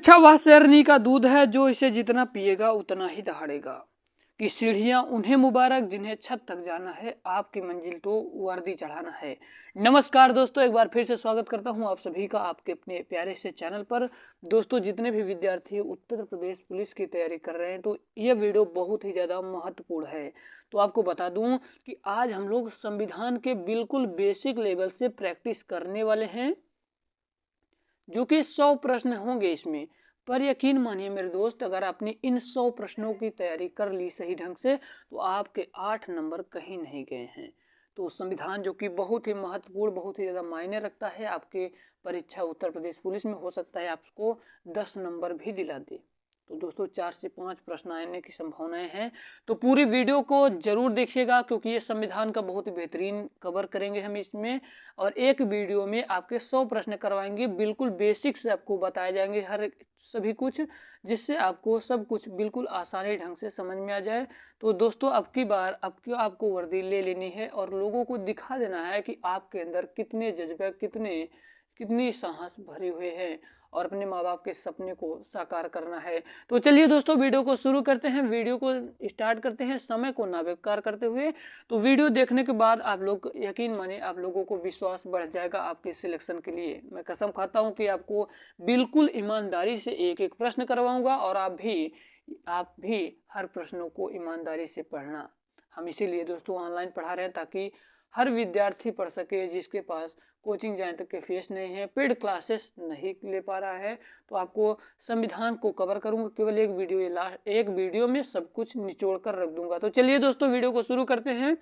शिक्षा वह शेरनी का दूध है जो इसे जितना पिएगा उतना ही दहाड़ेगा। कि सीढ़ियां उन्हें मुबारक जिन्हें छत तक जाना है, आपकी मंजिल तो वर्दी चढ़ाना है। नमस्कार दोस्तों, एक बार फिर से स्वागत करता हूं आप सभी का आपके अपने प्यारे से चैनल पर। दोस्तों, जितने भी विद्यार्थी उत्तर प्रदेश पुलिस की तैयारी कर रहे हैं तो यह वीडियो बहुत ही ज़्यादा महत्वपूर्ण है। तो आपको बता दूं कि आज हम लोग संविधान के बिल्कुल बेसिक लेवल से प्रैक्टिस करने वाले हैं, जो कि 100 प्रश्न होंगे इसमें। पर यकीन मानिए मेरे दोस्त, अगर आपने इन 100 प्रश्नों की तैयारी कर ली सही ढंग से तो आपके 8 नंबर कहीं नहीं गए हैं। तो संविधान जो कि बहुत ही महत्वपूर्ण, बहुत ही ज़्यादा मायने रखता है, आपके परीक्षा उत्तर प्रदेश पुलिस में हो सकता है आपको 10 नंबर भी दिला दे। तो दोस्तों 4 से 5 प्रश्न आने की संभावनाएं हैं। तो पूरी वीडियो को जरूर देखिएगा, क्योंकि ये संविधान का बहुत ही बेहतरीन कवर करेंगे हम इसमें। और एक वीडियो में आपके 100 प्रश्न करवाएंगे, बिल्कुल बेसिक से आपको बताए जाएंगे हर सभी कुछ, जिससे आपको सब कुछ बिल्कुल आसानी ढंग से समझ में आ जाए। तो दोस्तों अब की बार आपको वर्दी ले लेनी है और लोगों को दिखा देना है कि आपके अंदर कितने जज्बे, कितनी साहस भरे हुए हैं और अपने माँ बाप के सपने को साकार करना है। तो चलिए दोस्तों वीडियो को शुरू करते हैं, वीडियो को स्टार्ट करते हैं समय को ना बेकार करते हुए। तो वीडियो देखने के बाद आप लोग यकीन मानिए आप लोगों को विश्वास बढ़ जाएगा आपके सिलेक्शन के लिए। मैं कसम खाता हूँ कि आपको बिल्कुल ईमानदारी से एक एक प्रश्न करवाऊंगा और आप भी हर प्रश्नों को ईमानदारी से पढ़ना। हम इसीलिए दोस्तों ऑनलाइन पढ़ा रहे हैं ताकि हर विद्यार्थी पढ़ सके जिसके पास कोचिंग जाने तक के फीस नहीं है, पेड क्लासेस नहीं ले पा रहा है। तो आपको संविधान को कवर करूंगा केवल एक वीडियो में सब कुछ निचोड़ कर रख दूंगा। तो चलिए दोस्तों वीडियो को शुरू करते हैं।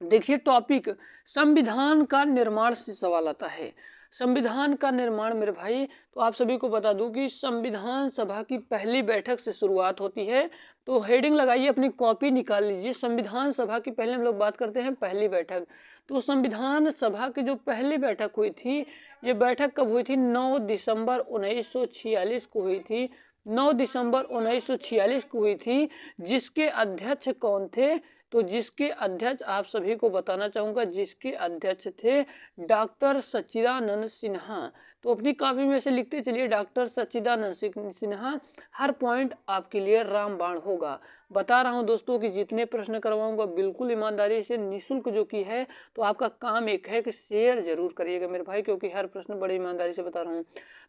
देखिए टॉपिक, संविधान का निर्माण से सवाल आता है। संविधान का निर्माण मेरे भाई, तो आप सभी को बता दूं कि संविधान सभा की पहली बैठक से शुरुआत होती है। तो हेडिंग लगाइए, अपनी कॉपी निकाल लीजिए। संविधान सभा की पहले हम लोग बात करते हैं पहली बैठक। तो संविधान सभा की जो पहली बैठक हुई थी, ये बैठक कब हुई थी? 9 दिसंबर 1946 को हुई थी। 9 दिसंबर 1946 को हुई थी। जिसके अध्यक्ष कौन थे? तो जिसके अध्यक्ष आप सभी को बताना चाहूंगा, जिसके अध्यक्ष थे डॉक्टर सच्चिदानंद सिन्हा। तो अपनी कॉपी में से लिखते चलिए, डॉक्टर सच्चिदानंद सिन्हा। हर पॉइंट आपके लिए रामबाण होगा। बता रहा हूं दोस्तों कि जितने प्रश्न करवाऊंगा बिल्कुल ईमानदारी से, निःशुल्क जो की है। तो आपका काम एक है कि शेयर जरूर करिएगा मेरे भाई, क्योंकि हर प्रश्न बड़ी ईमानदारी से बता रहा हूँ।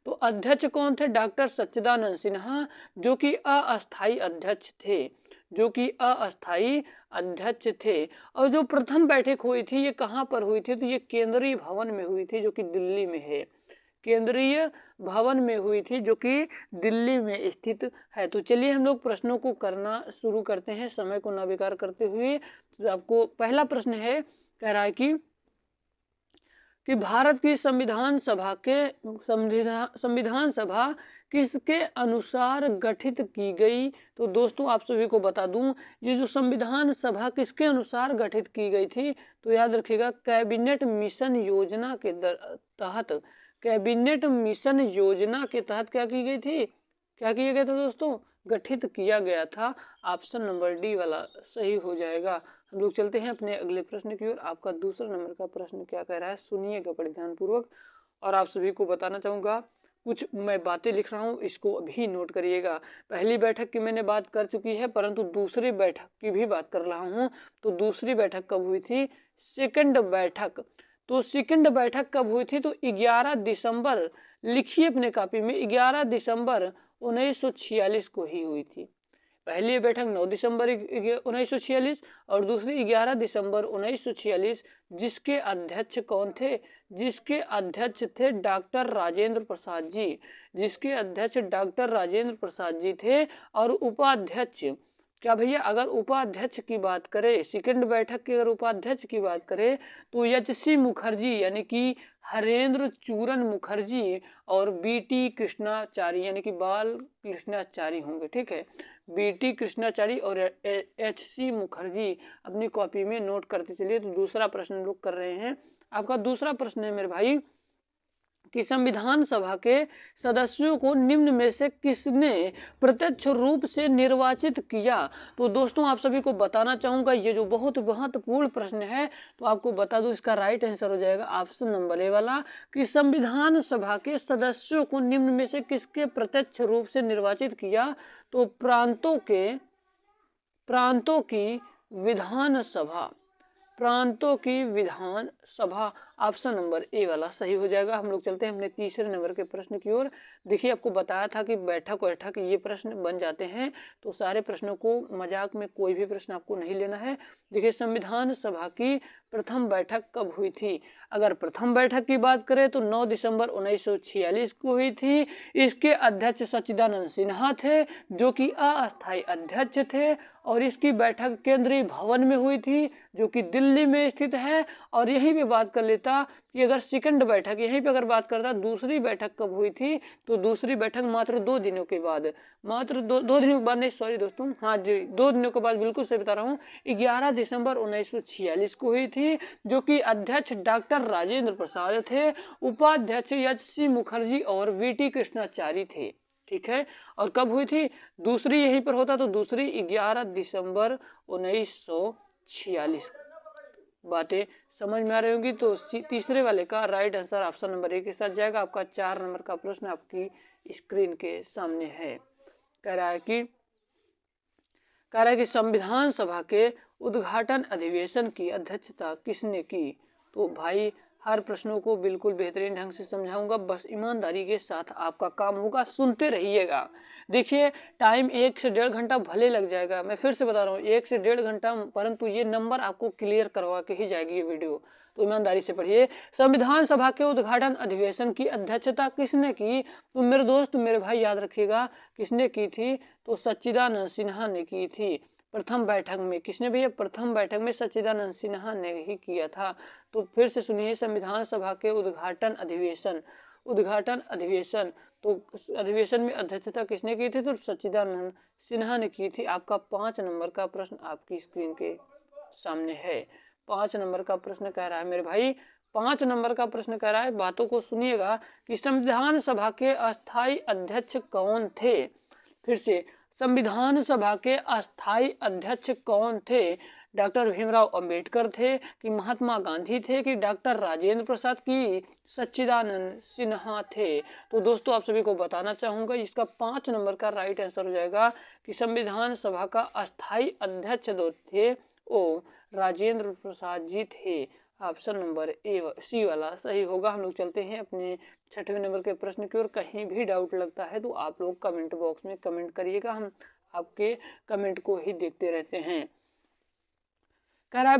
तो अध्यक्ष कौन थे? डॉक्टर सच्चिदानंद सिन्हा, जो कि अस्थायी अध्यक्ष थे, और जो प्रथम बैठक हुई थी ये कहाँ पर हुई थी? तो ये केंद्रीय भवन में हुई थी, जो कि दिल्ली में है। केंद्रीय भवन में हुई थी, जो कि दिल्ली में स्थित है। तो चलिए हम लोग प्रश्नों को करना शुरू करते हैं समय को ना बेकार करते हुए। तो आपको पहला प्रश्न है, कह रहा है कि भारत की संविधान सभा किसके अनुसार गठित की गई? तो दोस्तों आप सभी को बता दूं, ये जो संविधान सभा किसके अनुसार गठित की गई थी? तो याद रखिएगा, कैबिनेट मिशन योजना के तहत। कैबिनेट मिशन योजना के तहत क्या की गई थी? क्या किया गया था दोस्तों? गठित किया गया था। ऑप्शन नंबर डी वाला सही हो जाएगा। हम लोग चलते हैं अपने अगले प्रश्न की ओर। आपका दूसरा नंबर का प्रश्न क्या कह रहा है, सुनिएगा बड़े ध्यानपूर्वक। और आप सभी को बताना चाहूँगा, कुछ मैं बातें लिख रहा हूँ, इसको अभी नोट करिएगा। पहली बैठक की मैंने बात कर चुकी है, परंतु दूसरी बैठक की भी बात कर रहा हूँ। तो दूसरी बैठक कब हुई थी? सेकंड बैठक। तो सेकंड बैठक कब हुई थी? तो 11 दिसंबर, लिखिए अपने कॉपी में, 11 दिसंबर 1946 को ही हुई थी। पहली बैठक 9 दिसंबर 1946 और दूसरी 11 दिसंबर 1946। जिसके अध्यक्ष कौन थे? जिसके अध्यक्ष थे डॉक्टर राजेंद्र प्रसाद जी। जिसके अध्यक्ष डॉक्टर राजेंद्र प्रसाद जी थे। और उपाध्यक्ष, क्या भैया अगर उपाध्यक्ष की बात करें, सेकंड बैठक की अगर उपाध्यक्ष की बात करें तो एच.सी. मुखर्जी यानी कि हरेंद्र चूरन मुखर्जी और बी.टी. कृष्णाचारी यानी कि बाल कृष्णाचारी होंगे। ठीक है, बी.टी. कृष्णाचारी और एच.सी. मुखर्जी। अपनी कॉपी में नोट करते चलिए। तो दूसरा प्रश्न लोग कर रहे हैं। आपका दूसरा प्रश्न है मेरे भाई कि संविधान सभा के सदस्यों को निम्न में से किसने प्रत्यक्ष रूप से निर्वाचित किया। तो दोस्तों आप सभी को बताना चाहूंगा, ये जो बहुत महत्वपूर्ण प्रश्न है, तो आपको बता दूं इसका राइट आंसर हो जाएगा ऑप्शन नंबर ए वाला, कि संविधान सभा के सदस्यों को निम्न में से किसके प्रत्यक्ष रूप से निर्वाचित किया। तो प्रांतों की Vidhan Sabha option number A वाला सही हो जाएगा। हम लोग चलते हैं अपने तीसरे नंबर के प्रश्न की ओर। देखिए आपको बताया था कि बैठक वैठक ये प्रश्न बन जाते हैं, तो सारे प्रश्नों को मजाक में कोई भी प्रश्न आपको नहीं लेना है। देखिए संविधान सभा की प्रथम बैठक कब हुई थी। अगर प्रथम बैठक की बात करें तो 9 दिसंबर 1946 को हुई थी। इसके अध्यक्ष सच्चिदानंद सिन्हा थे, जो कि अस्थायी अध्यक्ष थे, और इसकी बैठक केंद्रीय भवन में हुई थी, जो कि दिल्ली में स्थित है। और यहीं पे बात कर लेता कि अगर सेकंड बैठक यहीं पे अगर बात करता दूसरी बैठक कब हुई थी, तो दूसरी बैठक मात्र 2 दिनों के बाद, मात्र दो दिनों के बाद नहीं, सॉरी दोस्तों, हाँ जी 2 दिनों के बाद, बिल्कुल सही बता रहा हूँ, 11 दिसंबर 1946 को हुई थी, जो कि अध्यक्ष डॉक्टर राजेंद्र प्रसाद थे, उपाध्यक्ष एच.सी. मुखर्जी और वी.टी. कृष्णाचारी थे। ठीक है, और कब हुई थी, दूसरी यहीं पर होता तो दूसरी 11 दिसंबर 1946। बातें समझ में आ रही होंगी। तो तीसरे वाले का right answer option number A के साथ जाएगा। आपका 4 नंबर का प्रश्न आपकी स्क्रीन के सामने है। कह रहा है कि संविधान सभा के उद्घाटन अधिवेशन की अध्यक्षता किसने की। तो भाई हर प्रश्नों को बिल्कुल बेहतरीन ढंग से समझाऊंगा, बस ईमानदारी के साथ आपका काम होगा, सुनते रहिएगा। देखिए टाइम 1 से 1.5 घंटा भले लग जाएगा, मैं फिर से बता रहा हूँ 1 से 1.5 घंटा, परंतु ये नंबर आपको क्लियर करवा के ही जाएगी ये वीडियो, तो ईमानदारी से पढ़िए। संविधान सभा के उद्घाटन अधिवेशन की अध्यक्षता किसने की। तो मेरे दोस्त मेरे भाई याद रखिएगा किसने की थी, तो सच्चिदानंद सिन्हा ने की थी। प्रथम बैठक में किसने भैया, प्रथम बैठक में सच्चिदानंद सिन्हा ने ही किया था। तो फिर से सुनिए, संविधान सभा के उद्घाटन अधिवेशन, तो अधिवेशन में अध्यक्षता किसने की थी, तो सच्चिदानंद सिन्हा ने की थी। आपका 5 नंबर का प्रश्न आपकी स्क्रीन के सामने है। 5 नंबर का प्रश्न कह रहा है मेरे भाई, 5 नंबर का प्रश्न कह रहा है, बातों को सुनिएगा, कि संविधान सभा के अस्थायी अध्यक्ष कौन थे। फिर से, संविधान सभा के अस्थायी अध्यक्ष कौन थे। डॉक्टर भीमराव अंबेडकर थे, कि महात्मा गांधी थे, कि डॉक्टर राजेंद्र प्रसाद, की सच्चिदानंद सिन्हा थे। तो दोस्तों आप सभी को बताना चाहूंगा, इसका 5 नंबर का राइट आंसर हो जाएगा कि संविधान सभा का अस्थायी अध्यक्ष जो थे वो राजेंद्र प्रसाद जी थे। ऑप्शन नंबर ए सी वाला सही होगा। हम लोग चलते हैं अपने 6वें नंबर के प्रश्न की ओर। कहीं भी डाउट लगता है तो आप लोग कमेंट बॉक्स में कमेंट करिएगा, हम आपके कमेंट को ही देखते रहते हैं। कह रहा है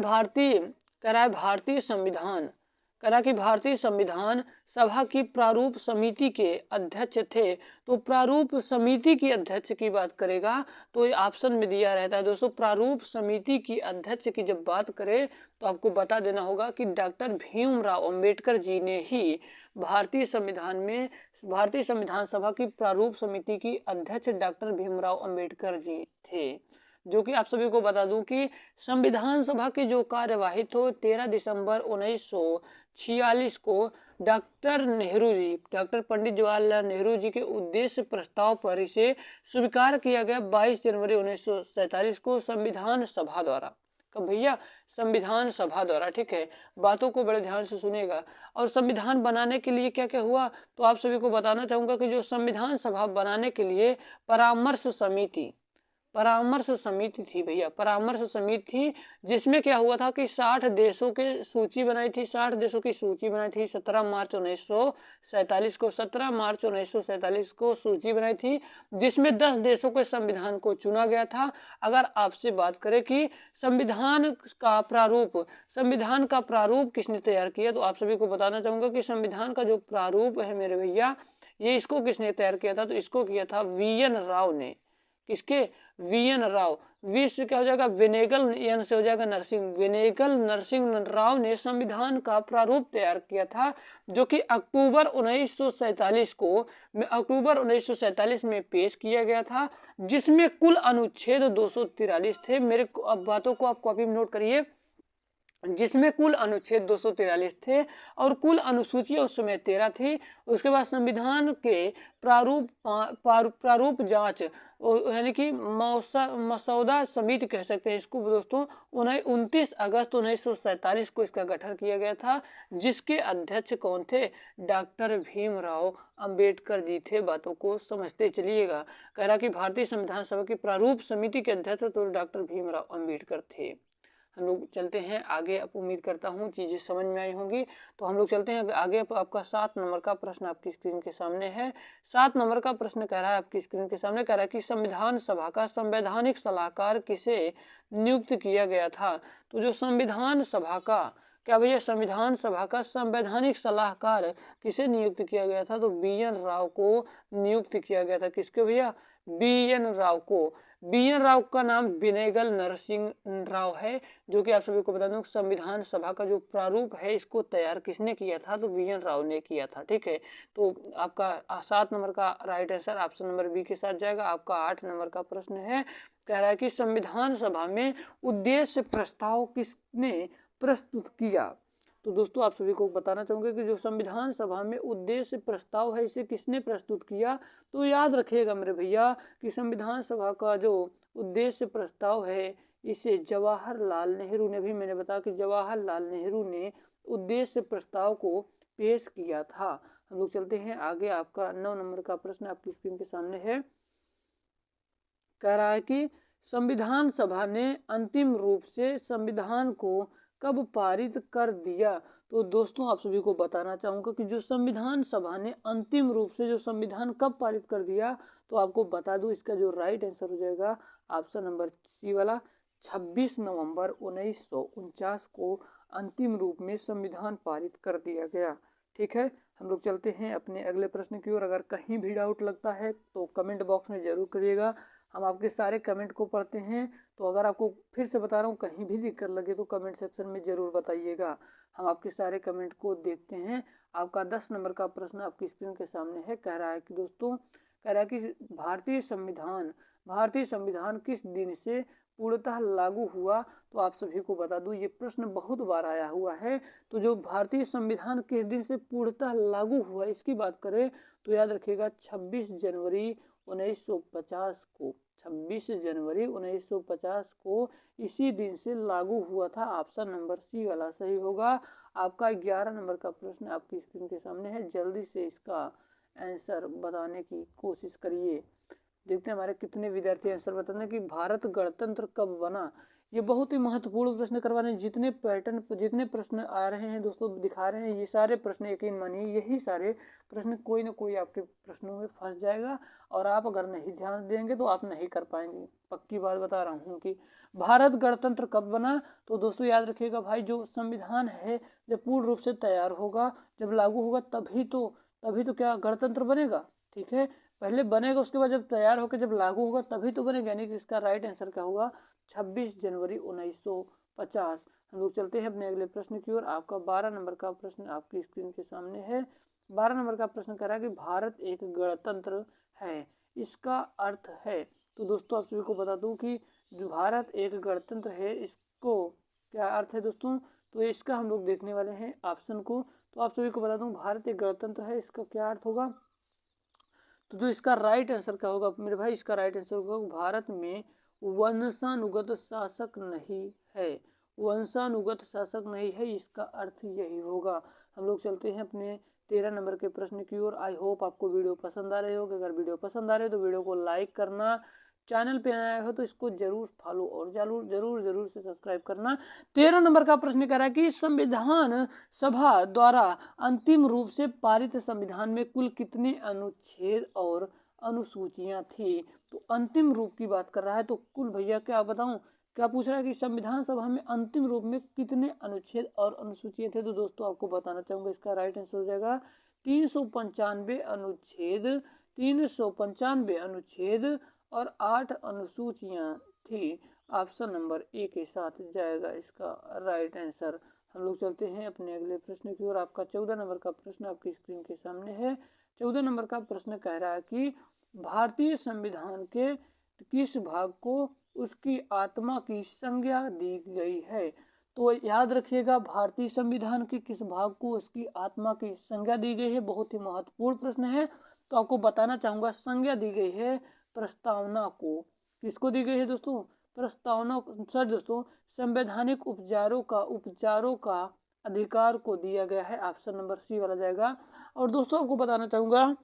भारतीय संविधान सभा की प्रारूप समिति के अध्यक्ष थे। तो प्रारूप समिति की अध्यक्ष की बात करेगा तो ये ऑप्शन में दिया रहता है दोस्तों। प्रारूप समिति की अध्यक्ष की जब बात करें तो आपको बता देना होगा कि डॉक्टर भीमराव अंबेडकर जी ने ही भारतीय संविधान सभा की प्रारूप समिति की अध्यक्ष डॉक्टर भीमराव अंबेडकर जी थे। जो कि आप सभी को बता दूं कि संविधान सभा की जो कार्यवाही थी 13 दिसंबर 1946 को डॉक्टर पंडित जवाहरलाल नेहरू जी के उद्देश्य प्रस्ताव पर इसे स्वीकार किया गया 22 जनवरी 1947 को संविधान सभा द्वारा। कब भैया, संविधान सभा द्वारा। ठीक है, बातों को बड़े ध्यान से सुनेगा। और संविधान बनाने के लिए क्या क्या हुआ तो आप सभी को बताना चाहूंगा कि जो संविधान सभा बनाने के लिए परामर्श समिति थी भैया, परामर्श समिति थी, जिसमें क्या हुआ था कि 60 देशों की सूची बनाई थी। 60 देशों की सूची बनाई थी 17 मार्च 1947 को। 17 मार्च 1947 को सूची बनाई थी, जिसमें 10 देशों के संविधान को चुना गया था। अगर आपसे बात करें कि संविधान का प्रारूप किसने तैयार किया तो आप सभी को बताना चाहूंगा कि संविधान का जो प्रारूप है मेरे भैया, ये इसको किसने तैयार किया था तो इसको किया था वी.एन. राव ने। किसके, वी.एन. राव। वी से क्या हो जाएगा, वेनेगल, एन से हो जाएगा नरसिंह, वेनेगल नरसिंह राव ने संविधान का प्रारूप तैयार किया था, जो कि अक्टूबर 1947 में पेश किया गया था, जिसमें कुल अनुच्छेद 243 थे। मेरे बातों को आप कॉपी में नोट करिए, जिसमें कुल अनुच्छेद 243 थे और कुल अनुसूचियां उस समय 13 थी। उसके बाद संविधान के प्रारूप जांच यानी कि मसौदा समिति कह सकते हैं इसको दोस्तों, 29 अगस्त 1947 को इसका गठन किया गया था, जिसके अध्यक्ष कौन थे? डॉक्टर भीमराव अंबेडकर जी थे। बातों को समझते चलिएगा। कह रहा कि भारतीय संविधान सभा की प्रारूप समिति के अध्यक्ष तो डॉक्टर भीमराव अंबेडकर थे। हम लोग चलते हैं आगे। अब उम्मीद करता हूँ चीज़ें समझ में आई होंगी। तो हम लोग चलते हैं आगे। आपका 7 नंबर का प्रश्न आपकी स्क्रीन के सामने है। 7 नंबर का प्रश्न कह रहा है आपकी स्क्रीन के सामने, कह रहा है कि संविधान सभा का संवैधानिक सलाहकार किसे नियुक्त किया गया था? तो जो संविधान सभा का, क्या भैया, संविधान सभा का संवैधानिक सलाहकार किसे नियुक्त किया गया था? तो बी.एन. राव को नियुक्त किया गया था। किसके भैया? बी.एन. राव को। बी.एन. राव का नाम बिनेगल नरसिंह राव है, जो कि आप सभी को बता दूं संविधान सभा का जो प्रारूप है इसको तैयार किसने किया था? तो बी.एन. राव ने किया था। ठीक है, तो आपका 7 नंबर का right answer option number B के साथ जाएगा। आपका 8 नंबर का प्रश्न है, कह रहा है कि संविधान सभा में उद्देश्य प्रस्ताव किसने प्रस्तुत किया? तो दोस्तों आप सभी को बताना चाहूंगा कि जो संविधान सभा में उद्देश्य प्रस्ताव है इसे किसने प्रस्तुत किया? तो याद रखिएगा मेरे भैया कि संविधान सभा का जो उद्देश्य प्रस्ताव है इसे जवाहरलाल नेहरू ने भी, मैंने बताया कि जवाहरलाल नेहरू ने उद्देश्य प्रस्ताव को पेश किया था। हम लोग चलते हैं आगे। आपका 9 नंबर का प्रश्न आपकी स्क्रीन के सामने है। कह रहा है कि संविधान सभा ने अंतिम रूप से संविधान को कब पारित कर दिया? तो दोस्तों आप सभी को बताना चाहूंगा कि जो संविधान सभा ने अंतिम रूप से जो संविधान कब पारित कर दिया, तो आपको बता दूं इसका जो राइट आंसर हो जाएगा ऑप्शन नंबर सी वाला, 26 नवंबर 1949 को अंतिम रूप में संविधान पारित कर दिया गया। ठीक है, हम लोग चलते हैं अपने अगले प्रश्न की ओर। अगर कहीं भी डाउट लगता है तो कमेंट बॉक्स में जरूर करिएगा, हम आपके सारे कमेंट को पढ़ते हैं। तो अगर आपको फिर से बता रहा हूँ कहीं भी दिक्कत लगे तो कमेंट सेक्शन में जरूर बताइएगा, हम आपके सारे कमेंट को देखते हैं। आपका 10 नंबर का प्रश्न आपकी स्क्रीन के सामने है। कह रहा है कि दोस्तों, कह रहा है कि भारतीय संविधान किस दिन से पूर्णतः लागू हुआ? तो आप सभी को बता दूं ये प्रश्न बहुत बार आया हुआ है। तो जो भारतीय संविधान किस दिन से पूर्णतः लागू हुआ इसकी बात करें तो याद रखिएगा 26 जनवरी 1950 को, 26 जनवरी 1950 को इसी दिन से लागू हुआ था। ऑप्शन नंबर सी वाला सही होगा। आपका 11 नंबर का प्रश्न आपकी स्क्रीन के सामने है। जल्दी से इसका आंसर बताने की कोशिश करिए। देखते हैं हमारे कितने विद्यार्थी आंसर बताते हैं कि भारत गणतंत्र कब बना। ये बहुत ही महत्वपूर्ण प्रश्न करवाने, जितने पैटर्न जितने प्रश्न आ रहे हैं दोस्तों दिखा रहे हैं, ये सारे प्रश्न यकीन मानिए यही सारे प्रश्न कोई ना कोई आपके प्रश्नों में फंस जाएगा और आप अगर नहीं ध्यान देंगे तो आप नहीं कर पाएंगे। पक्की बात बता रहा हूँ कि भारत गणतंत्र कब बना। तो दोस्तों याद रखिएगा भाई, जो संविधान है जब पूर्ण रूप से तैयार होगा, जब लागू होगा तभी तो क्या गणतंत्र बनेगा। ठीक है, पहले बनेगा उसके बाद जब तैयार होकर जब लागू होगा तभी तो बनेगा। यानी कि इसका राइट आंसर क्या होगा? 26 जनवरी 1950। हम लोग चलते हैं अपने अगले प्रश्न की ओर। आपका 12 नंबर का प्रश्न आपकी स्क्रीन के सामने है। 12 नंबर का प्रश्न कह रहा है कि भारत एक गणतंत्र है, इसका अर्थ है। तो दोस्तों आप सभी को बता दूं कि जो भारत एक गणतंत्र है इसको क्या अर्थ है दोस्तों? तो इसका हम लोग देखने वाले हैं ऑप्शन को। तो आप सभी को बता दूं भारत एक गणतंत्र है, इसका क्या अर्थ होगा? तो जो इसका राइट आंसर क्या होगा मेरे भाई? इसका राइट आंसर होगा भारत में वंशानुगत शासक नहीं है, वंशानुगत शासक नहीं है, इसका अर्थ यही होगा। हम लोग चलते हैं अपने 13 नंबर के प्रश्न की ओर। आई होप आपको वीडियो पसंद आ रही होगी। अगर वीडियो पसंद आ रही है तो वीडियो को लाइक करना, चैनल पे नया हो तो इसको जरूर फॉलो और जरूर से सब्सक्राइब करना। 13 नंबर का प्रश्न कह रहा है कि संविधान सभा द्वारा अंतिम रूप से पारित संविधान में कुल कितने अनुच्छेद और अनुसूचियां थी? तो अंतिम रूप की बात कर रहा है, तो कुल भैया क्या बताऊं, क्या पूछ रहा है कि संविधान सभा में अंतिम रूप में कितने अनुच्छेद और अनुसूचियां थे? तो दोस्तों आपको बताना चाहूंगा इसका राइट आंसर हो जाएगा 395 अनुच्छेद, 395 अनुच्छेद और 8 अनुसूचियां थी। ऑप्शन नंबर ए के साथ जाएगा इसका राइट आंसर। हम लोग चलते हैं अपने अगले प्रश्न की ओर। आपका 14 नंबर का प्रश्न आपकी स्क्रीन के सामने है। 14 नंबर का प्रश्न कह रहा है कि भारतीय संविधान के किस भाग को उसकी आत्मा की संज्ञा दी गई है? तो याद रखिएगा भारतीय संविधान के किस भाग को उसकी आत्मा की संज्ञा दी गई है, बहुत ही महत्वपूर्ण प्रश्न है। तो आपको बताना चाहूंगा, संज्ञा दी गई है प्रस्तावना को। किसको दी गई है दोस्तों? प्रस्तावना। सर दोस्तों, संवैधानिक उपचारों का अधिकार को दिया गया है। ऑप्शन नंबर सी वाला जाएगा। और दोस्तों आपको बताना चाहूंगा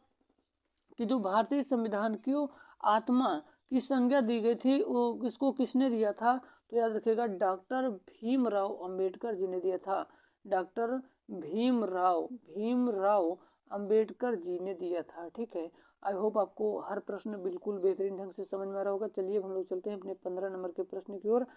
कि जो भारतीय संविधान की आत्मा की संज्ञा दी गई थी वो इसको किसने दिया था? तो याद रखिएगा डॉक्टर भीमराव अंबेडकर जी ने दिया था। डॉक्टर भीमराव अंबेडकर जी ने दिया था। ठीक है, आई होप आपको हर प्रश्न बिल्कुल बेहतरीन ढंग से समझ में आ रहा होगा। चलिए हम लोग चलते हैं अपने 15 नंबर के प्रश्न की ओर।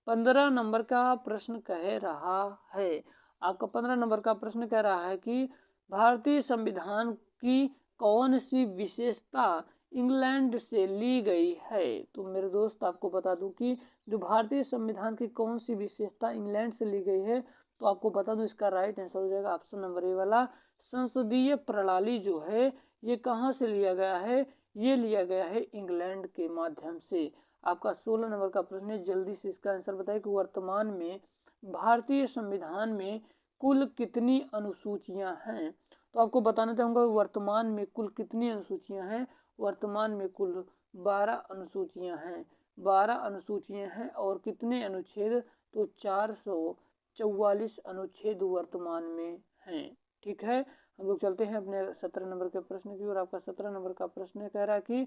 15 नंबर का प्रश्न कह रहा है, आपका 15 नंबर का प्रश्न कह रहा है कि भारतीय संविधान की कौन सी विशेषता इंग्लैंड से ली गई है? तो मेरे दोस्त आपको बता दूं कि जो भारतीय संविधान की कौन सी विशेषता इंग्लैंड से ली गई है, तो आपको बता दूं इसका राइट आंसर हो जाएगा ऑप्शन नंबर ए वाला, संसदीय प्रणाली जो है ये कहाँ से लिया गया है? ये लिया गया है इंग्लैंड के माध्यम से। आपका 16 नंबर का प्रश्न है, जल्दी से इसका आंसर बताएं कि वर्तमान में भारतीय संविधान में कुल कितनी अनुसूचियां हैं? तो आपको बताना चाहूंगा वर्तमान में कुल कितनी अनुसूचियां हैं। वर्तमान में कुल 12 अनुसूचियां हैं। 12 अनुसूचियां हैं और कितने अनुच्छेद? तो 444 अनुच्छेद वर्तमान में हैं। ठीक है, हम लोग चलते हैं अपने 17 नंबर के प्रश्न की ओर। आपका 17 नंबर का प्रश्न कह रहा है कि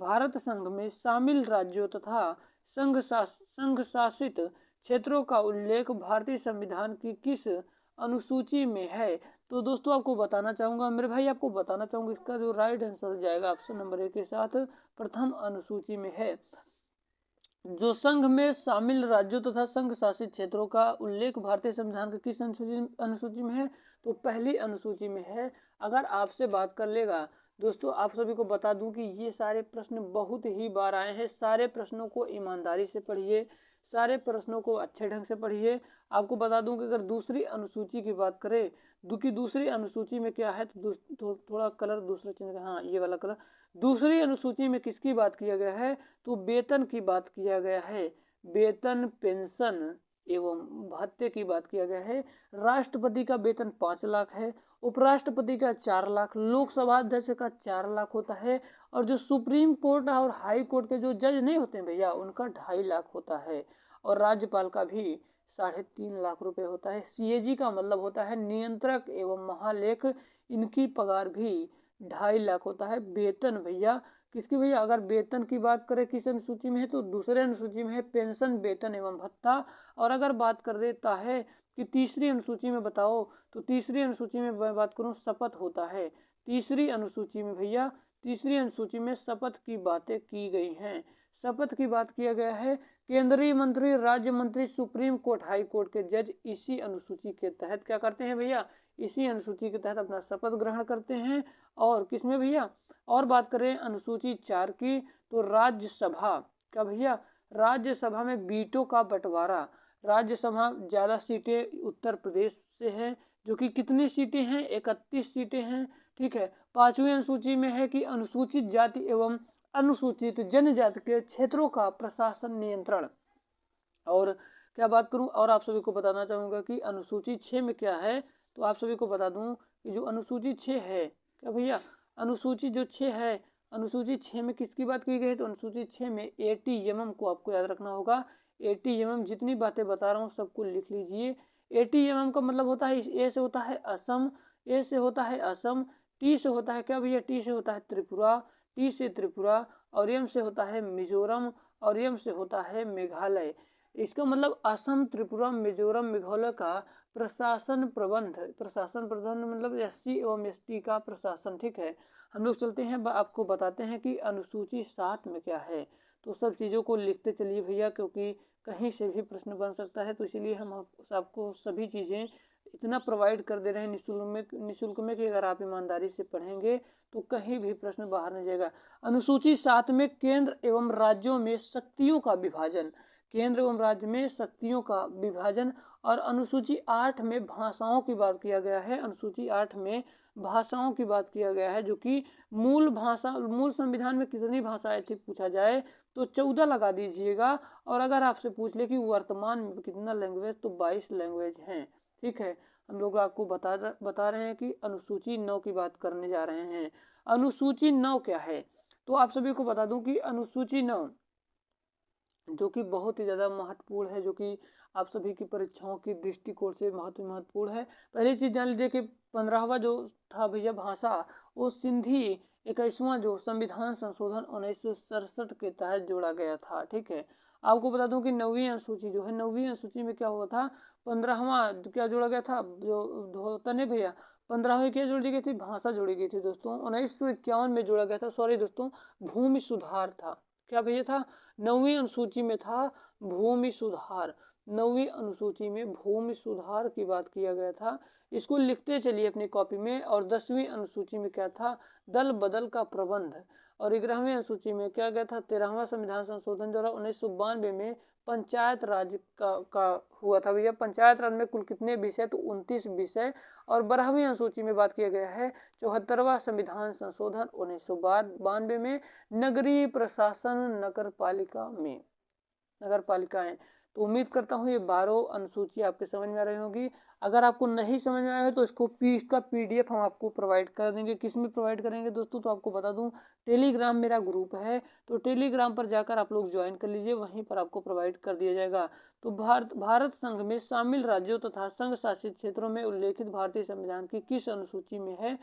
भारत संघ में शामिल राज्यों तथा संघ शासित क्षेत्रों का उल्लेख भारतीय संविधान की किस अनुसूची में है? तो दोस्तों आपको बताना चाहूंगा मेरे भाई, आपको बताना चाहूंगा इसका जो राइट आंसर जाएगा ऑप्शन नंबर ए के साथ प्रथम अनुसूची में है। जो संघ में शामिल राज्यों तथा संघ शासित क्षेत्रों का उल्लेख भारतीय संविधान की किस अनुसूची में है? तो पहली अनुसूची में है। अगर आपसे बात कर लेगा दोस्तों, आप सभी को बता दूं कि ये सारे प्रश्न बहुत ही बार आए हैं। सारे प्रश्नों को ईमानदारी से पढ़िए, सारे प्रश्नों को अच्छे ढंग से पढ़िए। आपको बता दूं कि अगर दूसरी अनुसूची की बात करें, दूसरी अनुसूची में क्या है, तो थोड़ा कलर दूसरा चेंज, हाँ ये वाला कलर। दूसरी अनुसूची में किसकी बात किया गया है? तो वेतन की बात किया गया है। वेतन, पेंशन एवं भत्ते की बात किया गया है। राष्ट्रपति का वेतन 5 लाख है, उपराष्ट्रपति का 4 लाख, लोकसभा अध्यक्ष का 4 लाख होता है, और जो सुप्रीम कोर्ट और हाई कोर्ट के जो जज नहीं होते भैया उनका 2.5 लाख होता है, और राज्यपाल का भी 3.5 लाख रुपए होता है। सीएजी का मतलब होता है नियंत्रक एवं महालेख, इनकी पगार भी 2.5 लाख होता है। वेतन भैया किसकी भैया, अगर वेतन की बात करें किस अनुसूची में है, तो दूसरे अनुसूची में है पेंशन, वेतन एवं भत्ता। और अगर बात कर देता है कि तीसरी अनुसूची में बताओ, तो तीसरी अनुसूची में मैं बात करूं शपथ होता है। तीसरी अनुसूची में भैया, तीसरी अनुसूची में शपथ की बातें की गई हैं। शपथ की बात किया गया है। केंद्रीय मंत्री, राज्य मंत्री, सुप्रीम कोर्ट, हाई कोर्ट के जज इसी अनुसूची के तहत क्या करते हैं भैया? इसी अनुसूची के तहत अपना शपथ ग्रहण करते हैं। और किसमें भैया? और बात करें अनुसूची 4 की, तो राज्यसभा का भैया, राज्यसभा में वीटो का बंटवारा। राज्यसभा ज्यादा सीटें उत्तर प्रदेश से है, जो कि कितनी सीटें हैं? 31 सीटें हैं। ठीक है, 5वीं अनुसूची में है कि अनुसूचित जाति एवं अनुसूचित जनजाति के क्षेत्रों का प्रशासन नियंत्रण। और क्या बात करूं, और आप सभी को बताना चाहूंगा कि अनुसूची 6 में क्या है, तो आप सभी को बता दूं कि जो अनुसूची 6 है, क्या भैया अनुसूची जो 6 है, अनुसूची 6 में किसकी बात की गई है? तो अनुसूची 6 में एटीएमएम को आपको याद रखना होगा। एटीएमएम, जितनी बातें बता रहा हूँ सबको लिख लीजिए। एटीएमएम का मतलब होता है, ए से होता है असम, ए से होता है असम, टी से होता है क्या भैया? टी से होता है त्रिपुरा, टी से त्रिपुरा, और एम से होता है मिजोरम, और एम से होता है मेघालय। इसका मतलब असम, त्रिपुरा, मिजोरम, मेघालय का प्रशासन प्रबंध मतलब एससी एवं एसटी का प्रशासन। ठीक है, हम लोग चलते हैं, आपको बताते हैं कि अनुसूची 7 में क्या है। तो सब चीज़ों को लिखते चलिए भैया, क्योंकि कहीं से भी प्रश्न बन सकता है। तो इसीलिए हम आपको सभी चीज़ें इतना प्रोवाइड कर दे रहे हैं निःशुल्क में कि अगर आप ईमानदारी से पढ़ेंगे तो कहीं भी प्रश्न बाहर नहीं जाएगा। अनुसूची 7 में केंद्र एवं राज्यों में शक्तियों का विभाजन, केंद्र एवं राज्य में शक्तियों का विभाजन। और अनुसूची 8 में भाषाओं की बात किया गया है। अनुसूची 8 में भाषाओं की बात किया गया है, जो कि मूल भाषा, मूल संविधान में कितनी भाषाएं थी पूछा जाए तो 14 लगा दीजिएगा। और अगर आपसे पूछ ले कि वर्तमान में कितना लैंग्वेज, तो 22 लैंग्वेज हैं। ठीक है, हम लोग आपको बता रहे हैं कि अनुसूची 9 की बात करने जा रहे हैं। अनुसूची 9 क्या है, तो आप सभी को बता दूं कि अनुसूची 9 जो कि बहुत ही ज़्यादा महत्वपूर्ण है, जो कि आप सभी की परीक्षाओं की दृष्टिकोण से महत्वपूर्ण है। पहली चीज़ जान लीजिए कि 15वां जो था भैया भाषा, वो सिंधी 21वां जो संविधान संशोधन 1967 के तहत जोड़ा गया था। ठीक है, आपको बता दूं कि 9वीं अनुसूची जो है, 9वीं अनुसूची में क्या हुआ था, 15वां क्या जोड़ा गया था, जो होता नहीं भैया, 15वीं क्या जोड़ी गई थी, भाषा जोड़ी गई थी दोस्तों। 1951 में जोड़ा गया था, सॉरी दोस्तों, भूमि सुधार था। क्या भैया था, 9वीं अनुसूची में था भूमि सुधार। 9वीं अनुसूची में भूमि सुधार की बात किया गया था। इसको लिखते चलिए अपनी कॉपी में। और 10वीं अनुसूची में क्या था, दल बदल का प्रबंध। और 11वीं अनुसूची में क्या गया था, 13वां संविधान संशोधन द्वारा 1992 में पंचायत राज का हुआ था भैया। पंचायत राज में कुल कितने विषय, तो 29 विषय। और 12वीं अनुसूची में बात किया गया है 74वां संविधान संशोधन 1992 में नगरीय प्रशासन नगर पालिकाएं। तो उम्मीद करता हूँ ये 12 अनुसूची आपके समझ में आ रही होगी। अगर आपको नहीं समझ में आया है तो इसका पीडीएफ हम आपको प्रोवाइड कर देंगे। किस में प्रोवाइड करेंगे दोस्तों, तो आपको बता दूं, टेलीग्राम मेरा ग्रुप है, तो टेलीग्राम पर जाकर आप लोग ज्वाइन कर लीजिए, वहीं पर आपको प्रोवाइड कर दिया जाएगा। तो भारत संघ में शामिल राज्यों तथा संघ शासित क्षेत्रों में उल्लेखित भारतीय संविधान की किस अनुसूची में है,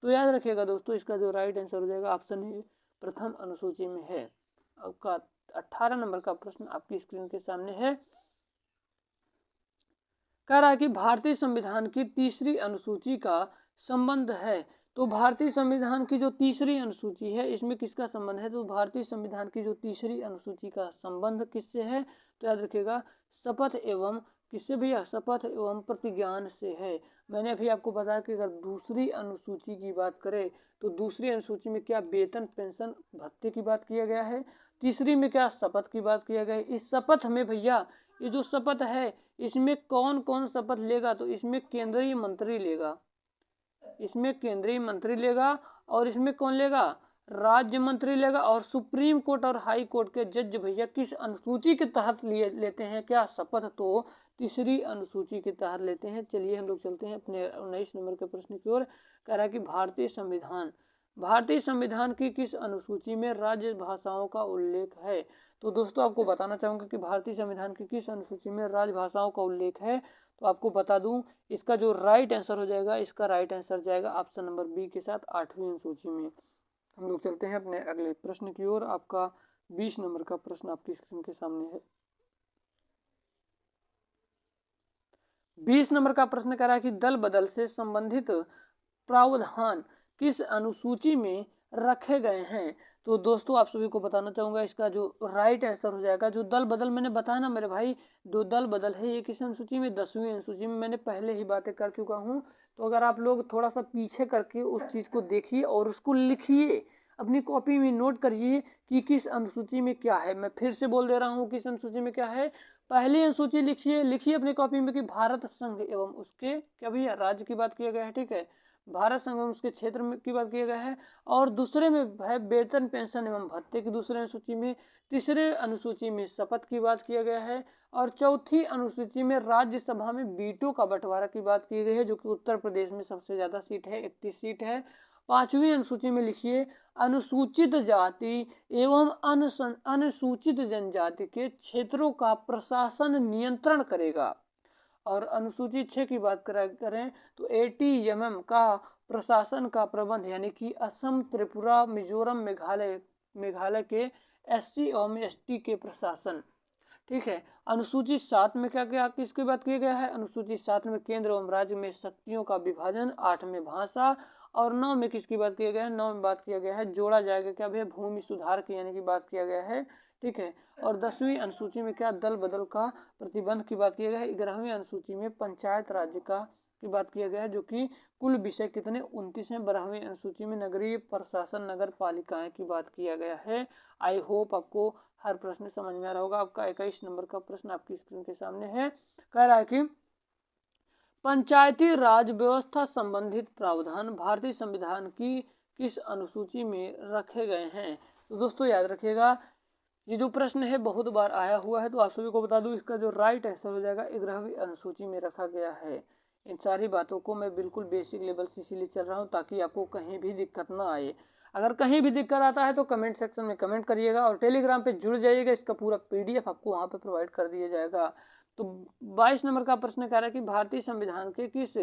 तो याद रखिएगा दोस्तों, इसका जो राइट आंसर हो जाएगा ऑप्शन ए, प्रथम अनुसूची में है। आपका 18 नंबर का प्रश्न आपकी स्क्रीन के सामने है। कह रहा है कि भारतीय संविधान की तीसरी अनुसूची का संबंध है। तो भारतीय संविधान की जो तीसरी अनुसूची है, इसमें किसका संबंध है, तो भारतीय संविधान की जो तीसरी अनुसूची का संबंध किससे है, तो याद रखिएगा शपथ एवं किससे भैया, शपथ एवं प्रतिज्ञान से है। मैंने अभी आपको बताया कि अगर दूसरी अनुसूची की बात करें तो दूसरी अनुसूची में क्या वेतन पेंशन भत्ते की बात किया गया है, तीसरी में क्या शपथ की बात किया गया है। इस शपथ में भैया, ये जो शपथ है इसमें कौन कौन शपथ लेगा, तो इसमें केंद्रीय मंत्री लेगा, इसमें केंद्रीय मंत्री लेगा। और इसमें कौन लेगा, राज्य मंत्री लेगा। और सुप्रीम कोर्ट और हाई कोर्ट के जज भैया किस अनुसूची के तहत लेते हैं क्या शपथ, तो तीसरी अनुसूची के तहत लेते हैं। चलिए हम लोग चलते हैं अपने 19 नंबर के प्रश्न की ओर। कह रहा है कि भारतीय संविधान की किस अनुसूची में राज्य भाषाओं का उल्लेख है। तो दोस्तों आपको बताना चाहूंगा कि भारतीय संविधान की किस अनुसूची में राजभाषाओं का उल्लेख है। तो आपको बता दूं, इसका जो राइट आंसर हो जाएगा, इसका राइट आंसर जाएगा ऑप्शन नंबर बी के साथ 8वीं अनुसूची में। हम लोग चलते हैं अपने अगले प्रश्न की ओर। आपका 20 नंबर का प्रश्न आपकी स्क्रीन के सामने है। 20 नंबर का प्रश्न कह रहा है कि दल बदल से संबंधित प्रावधान किस अनुसूची में रखे गए हैं। तो दोस्तों आप सभी को बताना चाहूंगा, इसका जो राइट आंसर हो जाएगा, जो दल बदल मैंने बताया ना मेरे भाई, दो दल बदल है, ये किस अनुसूची में, 10वीं अनुसूची में। मैंने पहले ही बातें कर चुका हूँ। तो अगर आप लोग थोड़ा सा पीछे करके उस चीज को देखिए और उसको लिखिए, अपनी कॉपी में नोट करिए कि किस अनुसूची में क्या है। मैं फिर से बोल दे रहा हूँ किस अनुसूची में क्या है। पहली अनुसूची लिखिए अपनी कॉपी में कि भारत संघ एवं उसके क्या भैया राज्य की बात किया गया है। ठीक है, भारत संघ एवं उसके क्षेत्र में की बात किया गया है। और दूसरे में है वेतन पेंशन एवं भत्ते की दूसरे अनुसूची में। तीसरे अनुसूची में शपथ की बात किया गया है। और चौथी अनुसूची में राज्यसभा में वीटो का बंटवारा की बात की गई है, जो कि उत्तर प्रदेश में सबसे ज्यादा सीट है, 31 सीट है। 5वीं अनुसूची में लिखिए अनुसूचित जाति एवं अनुसूचित जनजाति के क्षेत्रों का प्रशासन नियंत्रण करेगा। और अनुसूची 6 की बात करें तो ATMM का प्रशासन का प्रबंध, यानी कि असम, त्रिपुरा, मिजोरम, मेघालय के SC एवं ST के प्रशासन। ठीक है, अनुसूची 7 में क्या क्या किसकी बात किया गया है, अनुसूची 7 में केंद्र एवं राज्य में शक्तियों का विभाजन। 8 में भाषा। और 9 में किसकी बात किया गया है, 9 में बात किया गया है, जोड़ा जाएगा क्या भैया, भूमि सुधार की, यानी कि बात किया गया है। ठीक है, और 10वीं अनुसूची में क्या, दल बदल का प्रतिबंध की बात किया गया है। 11वीं अनुसूची में पंचायत राज्य का की बात किया गया है, जो कि कुल विषय कितने, 29 हैं। 12वीं अनुसूची में नगरीय प्रशासन नगर पालिकाएं की बात किया गया है। आई होप आपको हर प्रश्न समझ में आ रहा होगा। आपका 21 नंबर का प्रश्न आपकी स्क्रीन के सामने है। कह रहा है कि पंचायती राज व्यवस्था संबंधित प्रावधान भारतीय संविधान की किस अनुसूची में रखे गए हैं? तो दोस्तों याद रखिएगा, ये जो प्रश्न है बहुत बार आया हुआ है, तो आप सभी को बता दूं इसका जो राइट आंसर हो जाएगा 11वीं अनुसूची में रखा गया है। इन सारी बातों को मैं बिल्कुल बेसिक लेवल से इसीलिए चल रहा हूँ ताकि आपको कहीं भी दिक्कत ना आए। अगर कहीं भी दिक्कत आता है तो कमेंट सेक्शन में कमेंट करिएगा और टेलीग्राम पे जुड़ जाइएगा, इसका पूरा PDF आपको वहाँ पे प्रोवाइड कर दिया जाएगा। तो 22 नंबर का प्रश्न कह रहा है कि भारतीय संविधान के किस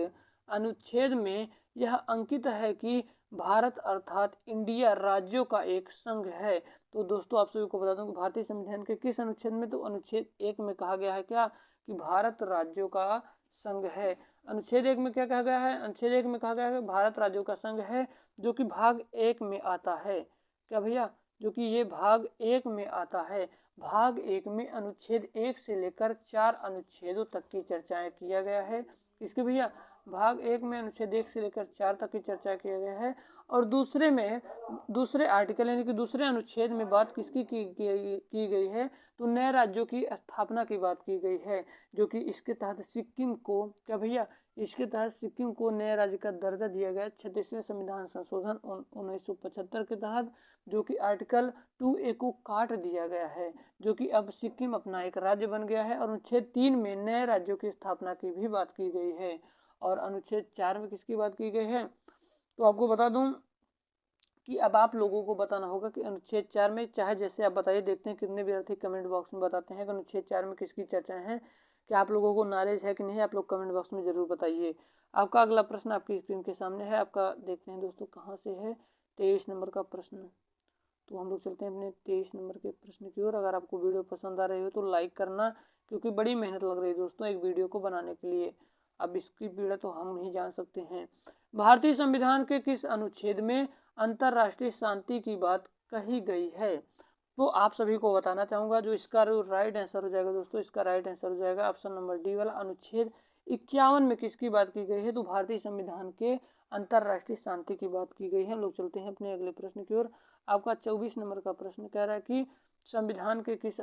अनुच्छेद में यह अंकित है कि भारत अर्थात इंडिया राज्यों का एक संघ है? तो दोस्तों आप सभी को बता दूं कि भारतीय संविधान के किस अनुच्छेद में, तो अनुच्छेद 1 में कहा गया है क्या कि भारत राज्यों का संघ है। अनुच्छेद 1 में क्या कहा गया है? अनुच्छेद 1 में कहा गया है कि भारत राज्यों का संघ है, जो कि भाग 1 में आता है। क्या भैया? जो कि ये भाग 1 में आता है। भाग 1 में अनुच्छेद 1 से लेकर 4 अनुच्छेदों तक की चर्चाएं किया गया है। किसके भैया? भाग 1 में अनुच्छेद 1 से लेकर 4 तक की चर्चा किया गया है। और दूसरे में दूसरे आर्टिकल यानी कि दूसरे अनुच्छेद में बात किसकी की गई है? तो नए राज्यों की स्थापना की बात की गई है, जो कि इसके तहत सिक्किम को, क्या भैया, इसके तहत सिक्किम को नए राज्य का दर्जा दिया गया 36वें संविधान संशोधन 1975 के तहत, जो कि आर्टिकल 2A को काट दिया गया है, जो कि अब सिक्किम अपना एक राज्य बन गया है। और अनुच्छेद 3 में नए राज्यों की स्थापना की भी बात की गई है। और अनुच्छेद 4 में किसकी बात की गई है? तो आपको बता दूं कि अब आप लोगों को बताना होगा कि अनुच्छेद 4 में, चाहे जैसे आप बताइए, देखते हैं कितने विद्यार्थी कमेंट बॉक्स में बताते हैं कि अनुच्छेद 4 में किसकी चर्चा है। क्या आप लोगों को नॉलेज है कि नहीं, आप लोग कमेंट बॉक्स में जरूर बताइए। आपका अगला प्रश्न आपकी स्क्रीन के सामने है, आपका देखते हैं दोस्तों कहाँ से है। 23 नंबर का प्रश्न। तो हम लोग चलते हैं अपने 23 नंबर के प्रश्न की ओर। अगर आपको वीडियो पसंद आ रही हो तो लाइक करना, क्योंकि बड़ी मेहनत लग रही है दोस्तों एक वीडियो को बनाने के लिए। अब इसकी पीड़ा तो हम ही जान सकते हैं। भारतीय संविधान के किस अनुच्छेद में अंतर्राष्ट्रीय शांति की बात कही गई है? तो आप सभी को बताना चाहूंगा, जो इसका राइट आंसर हो जाएगा दोस्तों, इसका राइट आंसर हो जाएगा ऑप्शन नंबर डी वाला। अनुच्छेद 51 में किसकी बात की गई है? तो भारतीय संविधान के अंतर्राष्ट्रीय शांति की बात की गई है। हम लोग चलते हैं अपने अगले प्रश्न की ओर। आपका 24 नंबर का प्रश्न कह रहा है कि संविधान के किस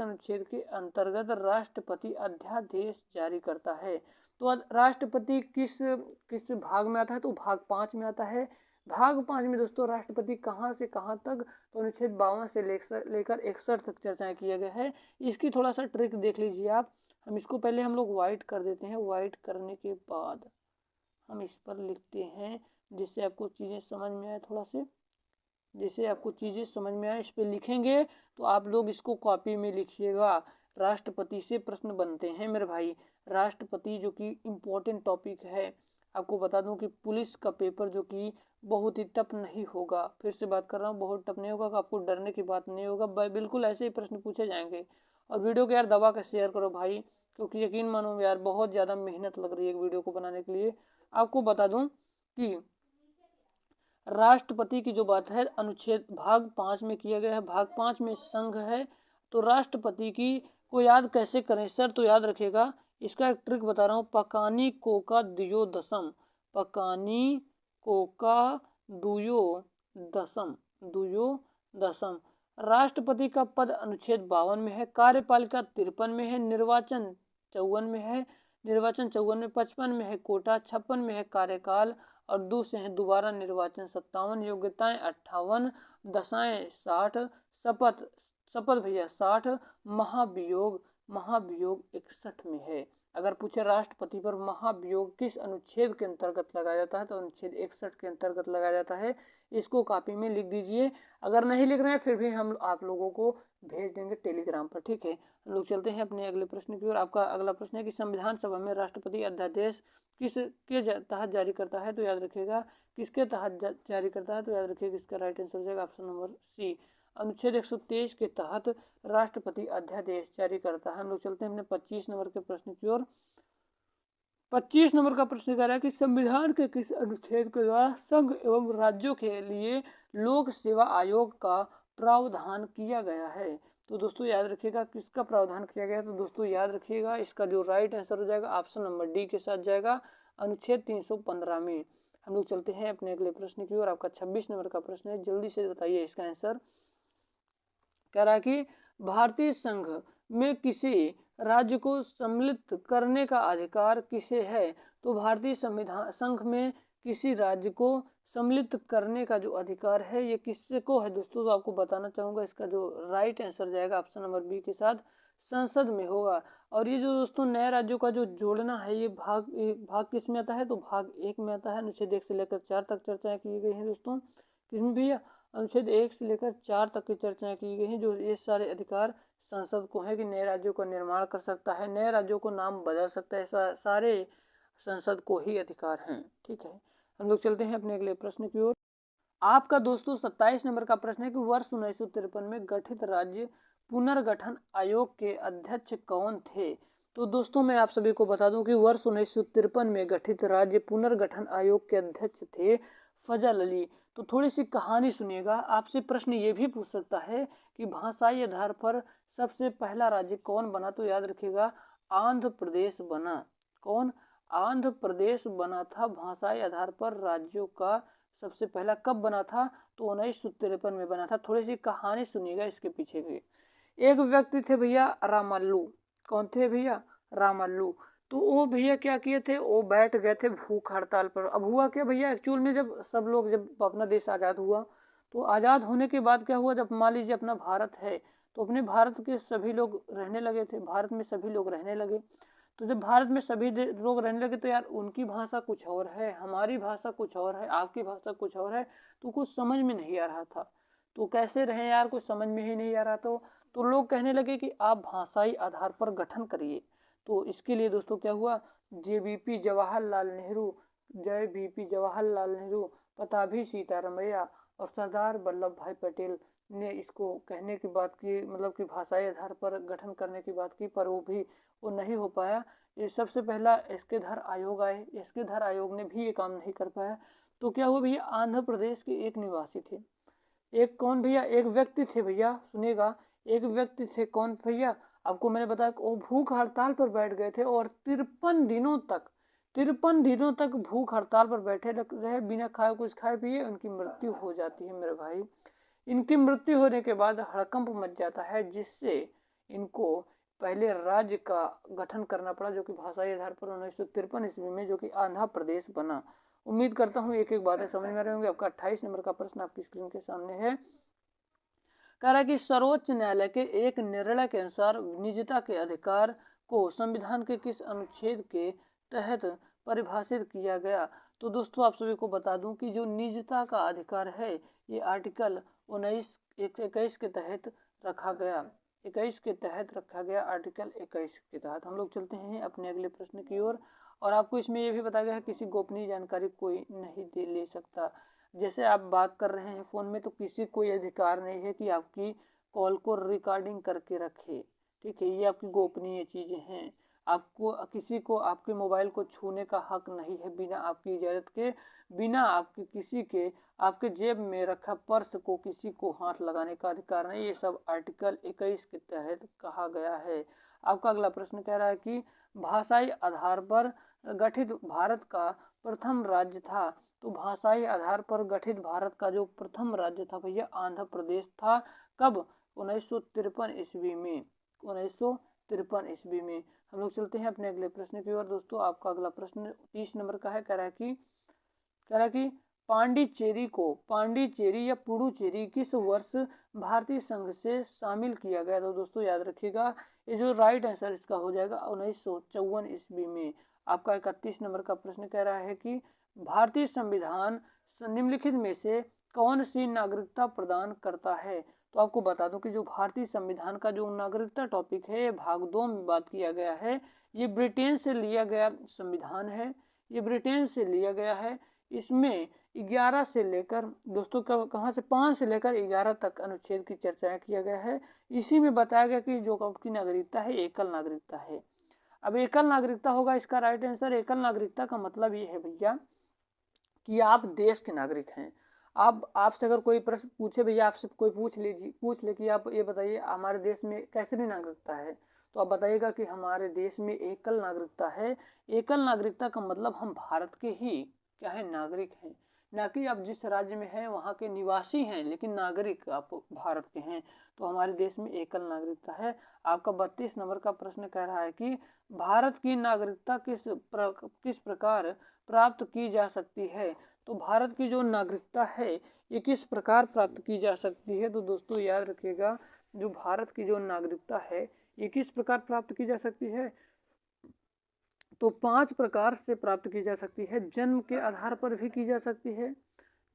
अनुच्छेद के अंतर्गत राष्ट्रपति अध्यादेश जारी करता है? तो राष्ट्रपति किस किस भाग में आता है? तो भाग 5 में आता है। भाग 5 में दोस्तों राष्ट्रपति कहाँ से कहाँ तक? तो अनुच्छेद 52 से लेकर 61 तक चर्चाएं किया गया है। इसकी थोड़ा सा ट्रिक देख लीजिए आप। हम इसको पहले हम लोग वाइट कर देते हैं। वाइट करने के बाद हम इस पर लिखते हैं, जिससे आपको चीज़ें समझ में आए। थोड़ा से जैसे आपको चीज़ें समझ में आए इस पर लिखेंगे, तो आप लोग इसको कॉपी में लिखिएगा। राष्ट्रपति से प्रश्न बनते हैं मेरे भाई। राष्ट्रपति जो कि इम्पोर्टेंट टॉपिक है। आपको बता दूं कि पुलिस का पेपर जो कि बहुत ही टफ नहीं होगा, फिर से बात कर रहा हूँ, बहुत टफ नहीं होगा, आपको डरने की बात नहीं होगा, बिल्कुल ऐसे ही प्रश्न पूछे जाएंगे। और वीडियो को यार दबा कर शेयर करो भाई, क्योंकि यकीन मानो यार बहुत ज़्यादा मेहनत लग रही है वीडियो को बनाने के लिए। आपको बता दूं कि राष्ट्रपति की जो बात है अनुच्छेद भाग 5 में किया गया है। भाग 5 में संघ है, तो राष्ट्रपति की को याद कैसे करें सर? तो याद रखिएगा, इसका एक ट्रिक बता रहा हूँ। पकानी कोका दुयो दसम, पकानी कोका दुयो दसम, दुयो दसम। राष्ट्रपति का पद अनुच्छेद 52 में है, कार्यपालिका 53 में है, निर्वाचन 54 में है, निर्वाचन 54 में, 55 में है कोटा, 56 में है कार्यकाल, और दूसरे हैं दोबारा निर्वाचन 57, योग्यताएं 58, दशाएं 60, शपथ शपथ भैया 60, महाभियोग महाभियोग 61 में है। अगर पूछे राष्ट्रपति पर महाभियोग किस अनुच्छेद के अंतर्गत लगाया जाता है, तो अनुच्छेद 61 के अंतर्गत लगाया जाता है। इसको कॉपी में लिख दीजिए। अगर नहीं लिख रहे हैं फिर भी हम आप लोगों को भेज देंगे टेलीग्राम पर, ठीक है। हम लोग चलते हैं अपने अगले प्रश्न की ओर। आपका अगला प्रश्न है कि संविधान सभा में राष्ट्रपति अध्यादेश किसके तहत जारी करता है? तो याद रखिएगा किसके तहत जारी करता है? तो याद रखिएगा इसका राइट आंसर हो जाएगा ऑप्शन नंबर सी, अनुच्छेद 123 के तहत राष्ट्रपति अध्यादेश जारी करता है। हम लोग चलते हैं अपने 25 नंबर के प्रश्न की ओर। 25 नंबर का प्रश्न कह रहा है कि संविधान के किस अनुच्छेद के द्वारा संघ एवं राज्यों के लिए लोक सेवा आयोग का प्रावधान किया गया है? तो दोस्तों याद रखिएगा किसका प्रावधान किया गया है? तो दोस्तों याद रखिएगा इसका जो राइट आंसर हो जाएगा ऑप्शन नंबर डी के साथ जाएगा, अनुच्छेद 315 में। हम लोग चलते हैं अपने अगले प्रश्न की ओर। आपका 26 नंबर का प्रश्न है, जल्दी से बताइए इसका आंसर। कह रहा है कि भारतीय संघ में किसी राज्य को सम्मिलित करने का अधिकार किसे है? तो भारतीय संविधान संघ में किसी राज्य को सम्मिलित करने का जो अधिकार है ये किससे को है दोस्तों? तो आपको बताना चाहूँगा, इसका जो राइट आंसर जाएगा ऑप्शन नंबर बी के साथ, संसद में होगा। और ये जो दोस्तों नए राज्यों का जो जोड़ना है ये भाग किस में आता है? तो भाग 1 में आता है। अनुच्छेद 1 से लेकर 4 तक चर्चाएं की गई हैं दोस्तों। किसमें भैया? अनुच्छेद 1 से लेकर 4 तक की चर्चाएं की गई हैं। जो ये सारे अधिकार संसद को है कि नए राज्यों का निर्माण कर सकता है, नए राज्यों को नाम बदल सकता है, सारे संसद को ही अधिकार हैं। ठीक है, हम लोग चलते हैं अपने अगले प्रश्न की ओर। आपका दोस्तों 27 नंबर का प्रश्न है कि वर्ष 1953 में गठित राज्य पुनर्गठन आयोग के अध्यक्ष कौन थे? तो दोस्तों मैं आप सभी को बता दूं कि वर्ष 1953 में गठित राज्य पुनर्गठन आयोग के अध्यक्ष थे फजल अली। तो थोड़ी सी कहानी सुनिएगा। आपसे प्रश्न ये भी पूछ सकता है कि भाषाई आधार पर सबसे पहला राज्य कौन बना? तो याद रखिएगा आंध्र प्रदेश बना। कौन? आंध्र प्रदेश बना था भाषाई आधार पर राज्यों का सबसे पहला। कब बना था? तो 1953 में बना था। थोड़ी सी कहानी सुनिएगा इसके पीछे की। एक व्यक्ति थे भैया रामल्लू। कौन थे भैया? रामल्लू। तो वो भैया क्या किए थे? वो बैठ गए थे भूख हड़ताल पर। अब हुआ क्या भैया, एक्चुअल में जब अपना देश आज़ाद हुआ तो आज़ाद होने के बाद क्या हुआ, जब मान लीजिए अपना भारत है तो अपने भारत के सभी लोग रहने लगे थे, भारत में सभी लोग रहने लगे। तो जब भारत में सभी लोग रहने लगे तो यार उनकी भाषा कुछ और है, हमारी भाषा कुछ और है, आपकी भाषा कुछ और है, तो कुछ समझ में नहीं आ रहा था। तो कैसे रहे यार, कुछ समझ में ही नहीं आ रहा। तो लोग कहने लगे कि आप भाषाई आधार पर गठन करिए। तो इसके लिए दोस्तों क्या हुआ, JBP जवाहरलाल नेहरू, JBP जवाहरलाल नेहरू, पताभी सीतारमैया और सरदार वल्लभ भाई पटेल ने इसको कहने की बात की, मतलब कि भाषाई आधार पर गठन करने की बात की, पर वो नहीं हो पाया। ये सबसे पहला एसके-धर आयोग आए, एसके-धर आयोग ने भी ये काम नहीं कर पाया। तो क्या हुआ भैया, आंध्र प्रदेश के एक निवासी थे, एक कौन भैया, एक व्यक्ति थे भैया, सुनिएगा, एक व्यक्ति थे कौन भैया, आपको मैंने बताया कि वो भूख हड़ताल पर बैठ गए थे और 53 दिनों तक भूख हड़ताल पर बैठे रहे बिना खाए, कुछ खाए पिए, उनकी मृत्यु हो जाती है मेरे भाई। इनकी मृत्यु होने के बाद हड़कंप मच जाता है, जिससे इनको पहले राज्य का गठन करना पड़ा, जो कि भाषाई आधार पर 1953 ईस्वी में, जो कि आंध्र प्रदेश बना। उम्मीद करता हूँ एक एक बातें समझ में आ रही होंगी। आपका 28 नंबर का प्रश्न आपकी स्क्रीन के सामने है। कह रहा है कि सर्वोच्च न्यायालय के एक निर्णय के अनुसार निजता के अधिकार को संविधान के किस अनुच्छेद के तहत परिभाषित किया गया? तो दोस्तों आप सभी को बता दूं कि जो निजता का अधिकार है ये आर्टिकल 21 के तहत रखा गया, 21 के तहत रखा गया, आर्टिकल 21 के तहत। हम लोग चलते हैं अपने अगले प्रश्न की ओर। और आपको इसमें यह भी बताया गया है किसी गोपनीय जानकारी कोई नहीं ले सकता। जैसे आप बात कर रहे हैं फ़ोन में तो किसी को ये अधिकार नहीं है कि आपकी कॉल को रिकॉर्डिंग करके रखे। ठीक है, ये आपकी गोपनीय चीज़ें हैं। आपको किसी को आपके मोबाइल को छूने का हक नहीं है बिना आपकी इजाज़त के, बिना आपके किसी के आपके जेब में रखा पर्स को किसी को हाथ लगाने का अधिकार नहीं। ये सब आर्टिकल 21 के तहत कहा गया है। आपका अगला प्रश्न कह रहा है कि भाषाई आधार पर गठित भारत का प्रथम राज्य था। तो भाषाई आधार पर गठित भारत का जो प्रथम राज्य था भैया आंध्र प्रदेश था। कब? 1953 ईस्वी में, 1953 ईस्वी में। हम लोग चलते हैं अपने अगले प्रश्न की ओर। दोस्तों आपका अगला प्रश्न 30 नंबर का है। कह रहा है कि पांडिचेरी या पुडुचेरी किस वर्ष भारतीय संघ से शामिल किया गया? तो दोस्तों याद रखिएगा ये जो राइट आंसर इसका हो जाएगा 1954 ईस्वी में। आपका 31 नंबर का प्रश्न कह रहा है कि भारतीय संविधान निम्नलिखित में से कौन सी नागरिकता प्रदान करता है? तो आपको बता दूं कि जो भारतीय संविधान का जो नागरिकता टॉपिक है भाग 2 में बात किया गया है, ये ब्रिटेन से लिया गया संविधान है, ये ब्रिटेन से लिया गया है। इसमें 11 से लेकर दोस्तों कहाँ से 5 से लेकर 11 तक अनुच्छेद की चर्चाएं किया गया है। इसी में बताया गया कि जो आपकी नागरिकता है एकल नागरिकता है। अब एकल नागरिकता होगा इसका राइट आंसर। एकल नागरिकता का मतलब ये है भैया कि आप देश के नागरिक हैं। आपसे अगर कोई प्रश्न पूछे भैया, आपसे कोई पूछ ले कि आप ये बताइए हमारे देश में कैसी नागरिकता है, तो आप बताइएगा कि हमारे देश में एकल नागरिकता है। एकल नागरिकता का मतलब हम भारत के ही क्या है, नागरिक हैं। ना कि आप जिस राज्य में हैं वहाँ के निवासी हैं लेकिन नागरिक आप भारत के हैं। तो हमारे देश में एकल नागरिकता है। आपका 32 नंबर का प्रश्न कह रहा है कि भारत की नागरिकता किस प्रकार प्राप्त की जा सकती है। तो भारत की जो नागरिकता है ये किस प्रकार प्राप्त की जा सकती है। तो दोस्तों याद रखिएगा, जो भारत की जो नागरिकता है ये किस प्रकार प्राप्त की जा सकती है। तो 5 प्रकार से प्राप्त की जा सकती है। जन्म के आधार पर भी की जा सकती है,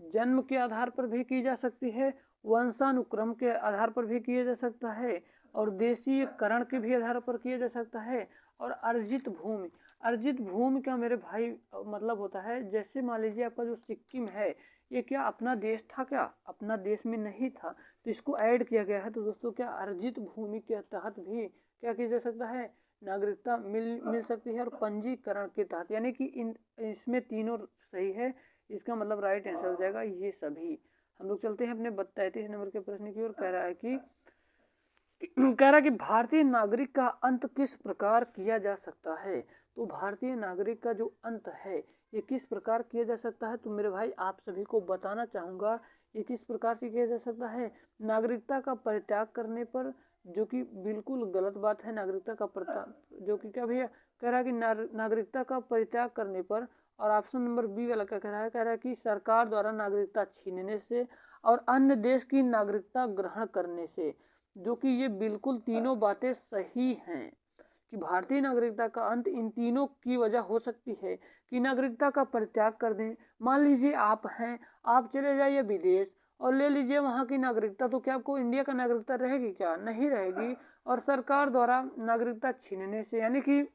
जन्म के आधार पर भी की जा सकती है, वंशानुक्रम के आधार पर भी किया जा सकता है, और देशीयकरण के भी आधार पर किया जा सकता है, और अर्जित भूमि। अर्जित भूमि का मेरे भाई मतलब होता है, जैसे मान लीजिए आपका जो सिक्किम है ये क्या अपना देश था, क्या अपना देश में नहीं था, तो इसको ऐड किया गया है। तो दोस्तों क्या अर्जित भूमि के तहत भी क्या किया जा सकता है, नागरिकता मिल सकती है। और पंजीकरण के तहत, यानी कि इसमें तीनों सही है, इसका मतलब राइट आंसर हो जाएगा ये सभी। हम लोग चलते हैं अपने 33 नंबर के प्रश्न की ओर। कह रहा है कि भारतीय नागरिक का अंत किस प्रकार किया जा सकता है। तो भारतीय नागरिक का जो अंत है ये किस प्रकार किया जा सकता है। तो मेरे भाई आप सभी को बताना चाहूँगा ये किस प्रकार से किया जा सकता है। नागरिकता का परित्याग करने पर, जो कि बिल्कुल गलत बात है। नागरिकता का परित्याग, जो कि क्या भैया कह रहा है कि नागरिकता का परित्याग करने पर। और ऑप्शन नंबर बी वाला क्या कह रहा है कि सरकार द्वारा नागरिकता छीनने से और अन्य देश की नागरिकता ग्रहण करने से, जो कि ये बिल्कुल तीनों बातें सही हैं कि भारतीय नागरिकता का अंत इन तीनों की वजह हो सकती है कि नागरिकता का परित्याग कर दें। मान लीजिए आप हैं, आप चले जाइए विदेश और ले लीजिए वहाँ की नागरिकता, तो क्या आपको इंडिया का नागरिकता रहेगी, क्या नहीं रहेगी। और सरकार द्वारा नागरिकता छीनने से, यानी कि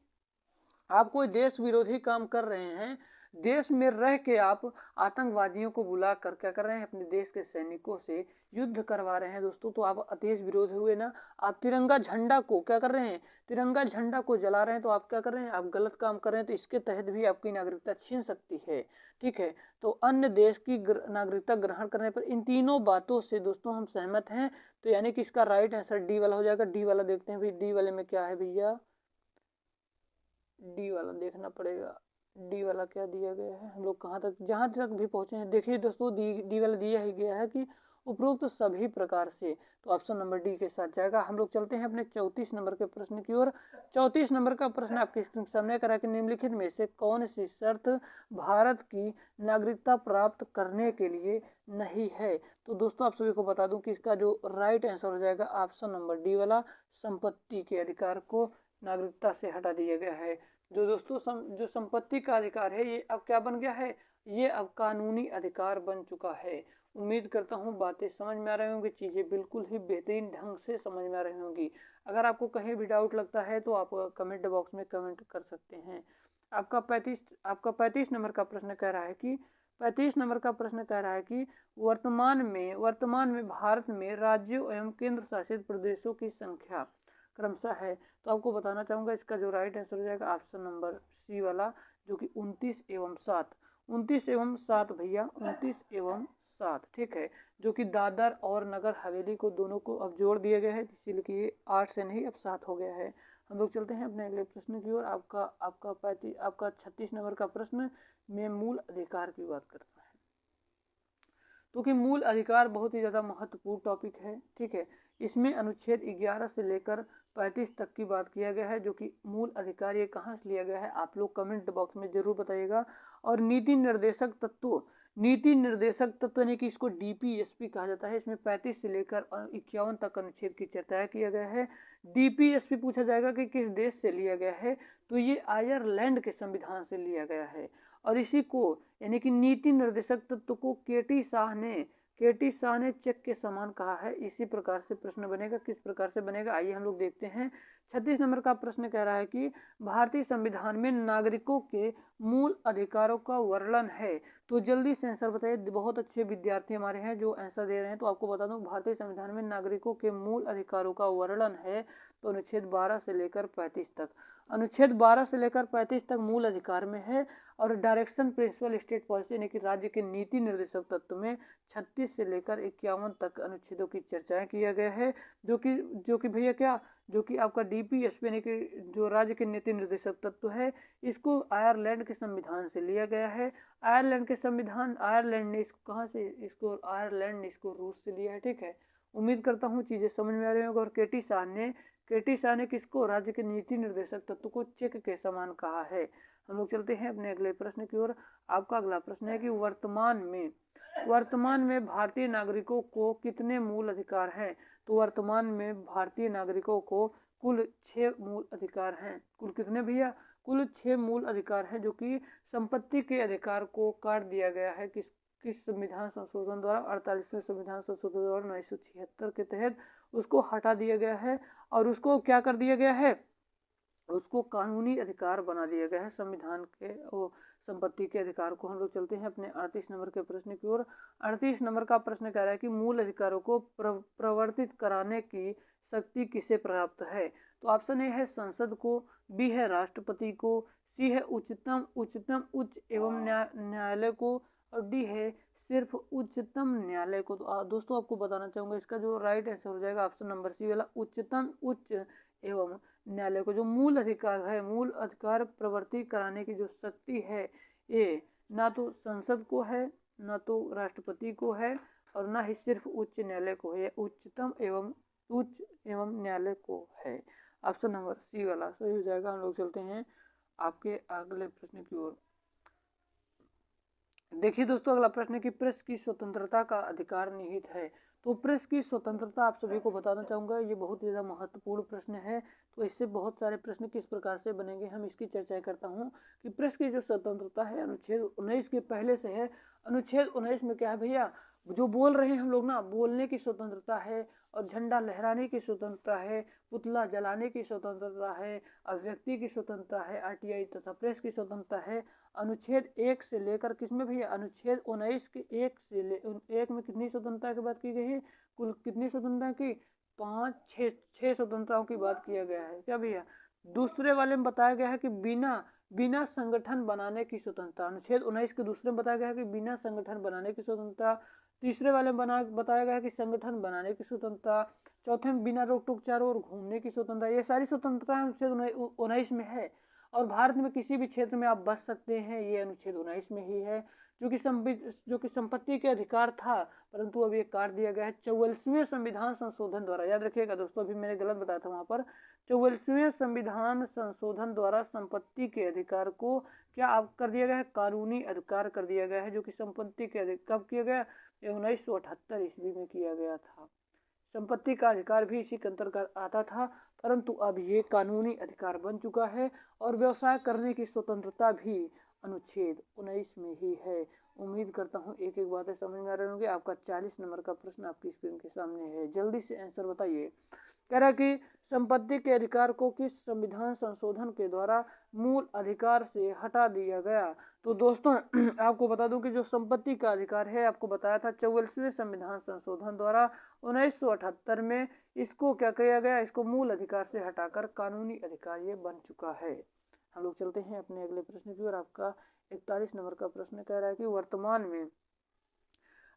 आप कोई देश विरोधी काम कर रहे हैं, देश में रह के आप आतंकवादियों को बुला कर क्या कर रहे हैं, अपने देश के सैनिकों से युद्ध करवा रहे हैं दोस्तों, तो आप देश विरोधी हुए ना। आप तिरंगा झंडा को क्या कर रहे हैं, तिरंगा झंडा को जला रहे हैं, तो आप क्या कर रहे हैं, आप गलत काम कर रहे हैं। तो इसके तहत भी आपकी नागरिकता छीन सकती है, ठीक है। तो अन्य देश की नागरिकता ग्रहण करने पर, इन तीनों बातों से दोस्तों हम सहमत हैं। तो यानी कि इसका राइट आंसर डी वाला हो जाएगा। डी वाला देखते हैं भाई, डी वाले में क्या है भैया, डी वाला देखना पड़ेगा। डी वाला क्या दिया गया है, हम लोग कहाँ तक जहाँ तक भी पहुँचे हैं। देखिए दोस्तों, डी वाला दिया ही गया है कि उपरोक्त तो सभी प्रकार से, तो ऑप्शन नंबर डी के साथ जाएगा। हम लोग चलते हैं अपने 34 नंबर के प्रश्न की ओर। 34 नंबर का प्रश्न आपके स्क्रीन के सामने करा कि निम्नलिखित में से कौन सी शर्त भारत की नागरिकता प्राप्त करने के लिए नहीं है। तो दोस्तों आप सभी को बता दूं कि इसका जो राइट आंसर हो जाएगा ऑप्शन नंबर डी वाला, संपत्ति के अधिकार को नागरिकता से हटा दिया गया है। जो दोस्तों जो संपत्ति का अधिकार है ये अब क्या बन गया है, ये अब कानूनी अधिकार बन चुका है। उम्मीद करता हूँ बातें समझ में आ रही होंगी, चीज़ें बिल्कुल ही बेहतरीन ढंग से समझ में आ रही होंगी। अगर आपको कहीं भी डाउट लगता है तो आप कमेंट बॉक्स में कमेंट कर सकते हैं। आपका 35 नंबर का प्रश्न कह रहा है कि 35 नंबर का प्रश्न कह रहा है कि वर्तमान में भारत में राज्यों एवं केंद्र शासित प्रदेशों की संख्या क्रमशः है। तो आपको बताना चाहूँगा इसका जो राइट आंसर हो जाएगा ऑप्शन नंबर सी वाला, जो कि 29 एवं 7। 29 एवं 7 भैया, 29 एवं 7, ठीक है। जो कि दादर और नगर हवेली को दोनों को अब जोड़ दिया गया है, इसीलिए कि ये 8 से नहीं अब 7 हो गया है। हम लोग चलते हैं अपने अगले प्रश्न की ओर। आपका 36 नंबर का प्रश्न में मूल अधिकार की बात करता है। तो कि मूल अधिकार बहुत ही ज़्यादा महत्वपूर्ण टॉपिक है, ठीक है। इसमें अनुच्छेद 11 से लेकर 35 तक की बात किया गया है। जो कि मूल अधिकार ये कहाँ से लिया गया है, आप लोग कमेंट बॉक्स में जरूर बताइएगा। और नीति निर्देशक तत्व यानी कि इसको डीपीएसपी कहा जाता है। इसमें 35 से लेकर 51 तक अनुच्छेद की चर्चा किया गया है। डीपीएसपी पूछा जाएगा कि किस देश से लिया गया है, तो ये आयरलैंड के संविधान से लिया गया है। और इसी को यानी कि नीति निर्देशक तत्व को केटी शाह ने चेक के समान कहा है। इसी प्रकार से प्रश्न बनेगा, किस प्रकार से बनेगा आइए हम लोग देखते हैं। 36 नंबर का प्रश्न कह रहा है कि भारतीय संविधान में नागरिकों के मूल अधिकारों का वर्णन है। तो जल्दी से आंसर बताइए, बहुत अच्छे विद्यार्थी हमारे हैं जो आंसर दे रहे हैं। तो आपको बता दूं, भारतीय संविधान में नागरिकों के मूल अधिकारों का वर्णन है तो अनुच्छेद 12 से लेकर 35 तक, अनुच्छेद 12 से लेकर 35 तक मूल अधिकार में है। और डायरेक्शन प्रिंसिपल स्टेट पॉलिसी यानी कि राज्य के नीति निर्देशक तत्व में 36 से लेकर 51 तक अनुच्छेदों की चर्चाएं किया गया है। जो कि भैया क्या जो कि आपका डीपीएसपी यानी कि जो राज्य के नीति निर्देशक तत्व है, इसको आयरलैंड के संविधान से लिया गया है। आयरलैंड के संविधान, आयरलैंड ने इसको कहाँ से, इसको आयरलैंड ने इसको रूस से लिया है। ठीक है, उम्मीद करता हूँ चीज़ें समझ में आ रही होंगी। और केटी शाह ने किसको, राज्य के नीति निर्देशक तत्व को चेक के समान कहा है। हम लोग चलते हैं अपने अगले प्रश्न की ओर। आपका अगला प्रश्न है कि वर्तमान में भारतीय नागरिकों को कितने मूल अधिकार हैं। तो वर्तमान में भारतीय नागरिकों को कुल 6 मूल अधिकार हैं। कुल कितने भैया, कुल 6 मूल अधिकार हैं, जो कि संपत्ति के अधिकार को काट दिया गया है किस संविधान संशोधन द्वारा, 48वें संविधान संशोधन द्वारा 1976 के तहत उसको हटा दिया गया है और उसको क्या कर दिया गया है, उसको कानूनी अधिकार बना दिया गया है संविधान के संपत्ति के अधिकार को। हम लोग चलते हैं अपने 38 नंबर के प्रश्न की ओर। 38 नंबर का प्रश्न कह रहा है कि मूल अधिकारों को प्रवर्तित कराने की शक्ति किसे प्राप्त है। तो ऑप्शन ए है संसद को, बी है राष्ट्रपति को, सी है उच्च एवं न्यायालय को, और डी है सिर्फ उच्चतम न्यायालय को। तो दोस्तों आपको बताना चाहूंगा इसका जो राइट आंसर हो जाएगा ऑप्शन नंबर सी वाला, उच्च एवं न्यायालय को। जो मूल अधिकार है, मूल अधिकार प्रवर्ति कराने की जो शक्ति है, ये ना तो संसद को है, ना तो राष्ट्रपति को है, और ना ही सिर्फ उच्च न्यायालय को है, उच्च एवं न्यायालय को है। ऑप्शन नंबर सी वाला सही हो जाएगा। हम लोग चलते हैं आपके अगले प्रश्न की ओर। देखिए दोस्तों, अगला प्रश्न है कि प्रेस की स्वतंत्रता का अधिकार निहित है। तो प्रेस की स्वतंत्रता आप सभी को बताना चाहूँगा, ये बहुत ज़्यादा महत्वपूर्ण प्रश्न है। तो इससे बहुत सारे प्रश्न किस प्रकार से बनेंगे, हम इसकी चर्चा करता हूँ कि प्रेस की जो स्वतंत्रता है अनुच्छेद 19 के पहले से है। अनुच्छेद 19 में क्या है भैया, जो बोल रहे हैं हम लोग ना, बोलने की स्वतंत्रता है, और झंडा लहराने की स्वतंत्रता है, पुतला जलाने की स्वतंत्रता है, अभिव्यक्ति की स्वतंत्रता है, आरटीआई तथा प्रेस की स्वतंत्रता है। अनुच्छेद 1 से लेकर किसमें भैया, अनुच्छेद 19 के 1 में कितनी स्वतंत्रता की बात की गई है, कुल कितनी स्वतंत्रता की, 6 स्वतंत्रताओं की बात किया गया है क्या भैया। दूसरे वाले में बताया गया है कि बिना संगठन बनाने की स्वतंत्रता, अनुच्छेद 19 के दूसरे में बताया गया है कि बिना संगठन बनाने की स्वतंत्रता। तीसरे वाले में बताया गया है कि संगठन बनाने की स्वतंत्रता। चौथे में बिना रोक टोक चारों ओर घूमने की स्वतंत्रता। ये सारी स्वतंत्रताएं अनुच्छेद 19 में है। और भारत में किसी भी क्षेत्र में आप बस सकते हैं, ये अनुच्छेद 19 में ही है। जो कि संपत्ति के अधिकार था, परंतु अब ये काट दिया गया है 44वें संविधान संशोधन द्वारा। याद रखिएगा दोस्तों, अभी मैंने गलत बताया था वहां पर। 44वें संविधान संशोधन द्वारा संपत्ति के अधिकार को क्या आप कर दिया गया है, कानूनी अधिकार कर दिया गया है। जो कि संपत्ति के कब किया गया, 1978 ईस्वी में किया गया था। संपत्ति का अधिकार भी इसी के अंतर्गत आता था, परंतु अब ये कानूनी अधिकार बन चुका है। और व्यवसाय करने की स्वतंत्रता भी अनुच्छेद 19 में ही है। उम्मीद करता हूँ एक एक बातें समझ में आ रही होंगी। आपका 40 नंबर का प्रश्न आपकी स्क्रीन के सामने है, जल्दी से आंसर बताइए। कह रहा है कि संपत्ति के अधिकार को किस संविधान संशोधन के द्वारा मूल अधिकार से हटा दिया गया। तो दोस्तों आपको बता दूं कि जो संपत्ति का अधिकार है, आपको बताया था 44वें संविधान संशोधन द्वारा 1978 में इसको क्या किया गया, इसको मूल अधिकार से हटाकर कानूनी अधिकार ये बन चुका है। हम लोग चलते हैं अपने अगले प्रश्न की ओर। आपका 41 नंबर का प्रश्न कह रहा है कि वर्तमान में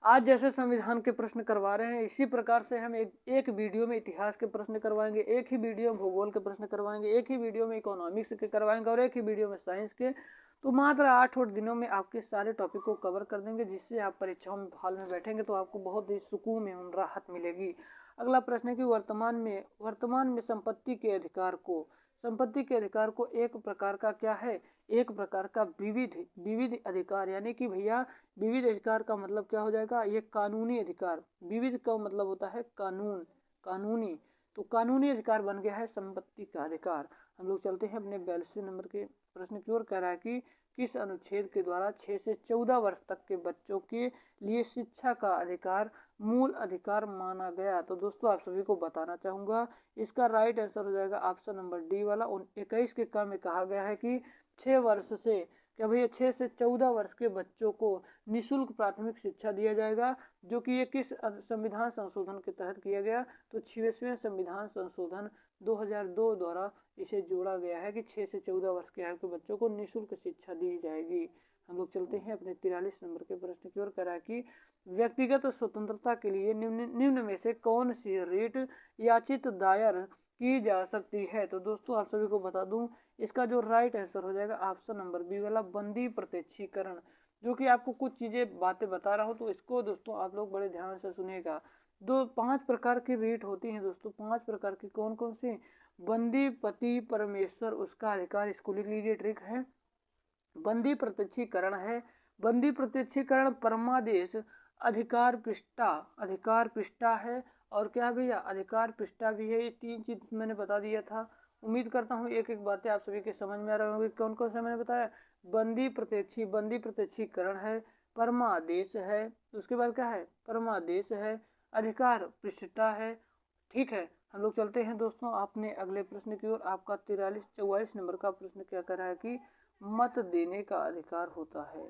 आज जैसे संविधान के प्रश्न करवा रहे हैं, इसी प्रकार से हम एक वीडियो में इतिहास के प्रश्न करवाएंगे, एक ही वीडियो में भूगोल के प्रश्न करवाएंगे, एक ही वीडियो में इकोनॉमिक्स के करवाएंगे, और एक ही वीडियो में साइंस के। तो मात्र 8 दिनों में आपके सारे टॉपिक को कवर कर देंगे, जिससे आप परीक्षाओं में हॉल में बैठेंगे तो आपको बहुत ही सुकून एवं राहत मिलेगी। अगला प्रश्न है कि वर्तमान में संपत्ति के अधिकार को एक प्रकार का क्या है, एक प्रकार का विविध अधिकार, यानी कि भैया विविध अधिकार का मतलब क्या हो जाएगा, ये कानूनी अधिकार। विविध का मतलब होता है कानूनी, तो कानूनी अधिकार बन गया है संपत्ति का अधिकार। हम लोग चलते हैं अपने 42 नंबर के प्रश्न की ओर। कह रहा है कि किस अनुच्छेद के द्वारा 6 से 14 वर्ष तक के बच्चों के लिए शिक्षा का अधिकार मूल अधिकार माना गया। तो दोस्तों आप सभी को बताना चाहूंगा, इसका राइट आंसर हो जाएगा ऑप्शन नंबर डी वाला। 21 के क में कहा गया है कि 6 वर्ष से क्या भैया 6 से 14 वर्ष के बच्चों को निःशुल्क प्राथमिक शिक्षा दिया जाएगा। जो कि ये किस संविधान संशोधन के तहत किया गया, तो 6वें संविधान संशोधन 2002 द्वारा इसे जोड़ा गया है कि 6 से 14 वर्ष के आयु के बच्चों को निःशुल्क शिक्षा दी जाएगी। हम लोग चलते हैं अपने 43 नंबर के प्रश्न की ओर। कह रहा है कि व्यक्तिगत स्वतंत्रता के लिए निम्न में से कौन सी रीट याचित दायर की जा सकती है। तो दोस्तों आप सभी को बता दूं, इसका जो राइट आंसर हो जाएगा ऑप्शन नंबर बी वाला, बंदी प्रत्यक्षीकरण। जो कि आपको कुछ चीजें बातें बता रहा हूँ, तो इसको दोस्तों आप लोग बड़े ध्यान से सुनिएगा। 5 प्रकार की रीट होती हैं दोस्तों, 5 प्रकार की। कौन कौन सी? बंदी, पति, परमेश्वर, उसका अधिकार, इसको लिख लीजिए, ट्रिक है। बंदी प्रत्यक्षीकरण है, बंदी प्रत्यक्षीकरण, परमादेश, अधिकार पृष्ठा, अधिकार पृष्ठा है, और क्या भैया, अधिकार पृष्ठा भी है। ये 3 चीज मैंने बता दिया था। उम्मीद करता हूँ एक एक बातें आप सभी के समझ में आ रही होंगी। कौन कौन सा मैंने बताया? बंदी प्रत्यक्षीकरण है, परमादेश है, उसके बाद क्या है? परमादेश है, अधिकार पृष्ठता है। ठीक है, हम लोग चलते हैं दोस्तों अपने अगले प्रश्न की ओर। आपका 44 नंबर का प्रश्न क्या कर रहा है कि मत देने का अधिकार होता है।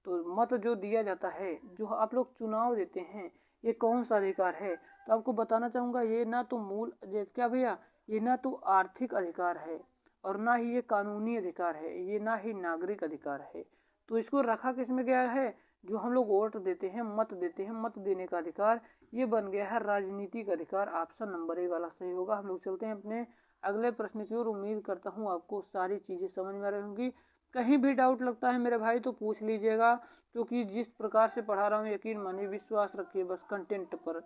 तो मत जो दिया जाता है, जो आप लोग चुनाव देते हैं, ये कौन सा अधिकार है? तो आपको बताना चाहूँगा, ये ना तो मूल, क्या भैया, ये ना तो आर्थिक अधिकार है, और ना ही ये कानूनी अधिकार है, ये ना ही नागरिक अधिकार है। तो इसको रखा किस में गया है? जो हम लोग वोट देते हैं, मत देते हैं, मत देने का अधिकार, ये बन गया है राजनीतिक अधिकार। ऑप्शन नंबर ए वाला सही होगा। हम लोग चलते हैं अपने अगले प्रश्न की ओर। उम्मीद करता हूँ आपको सारी चीज़ें समझ में आ रही होंगी। कहीं भी डाउट लगता है मेरे भाई तो पूछ लीजिएगा, क्योंकि जिस प्रकार से पढ़ा रहा हूँ यकीन मानिए, विश्वास रखिए बस कंटेंट पर।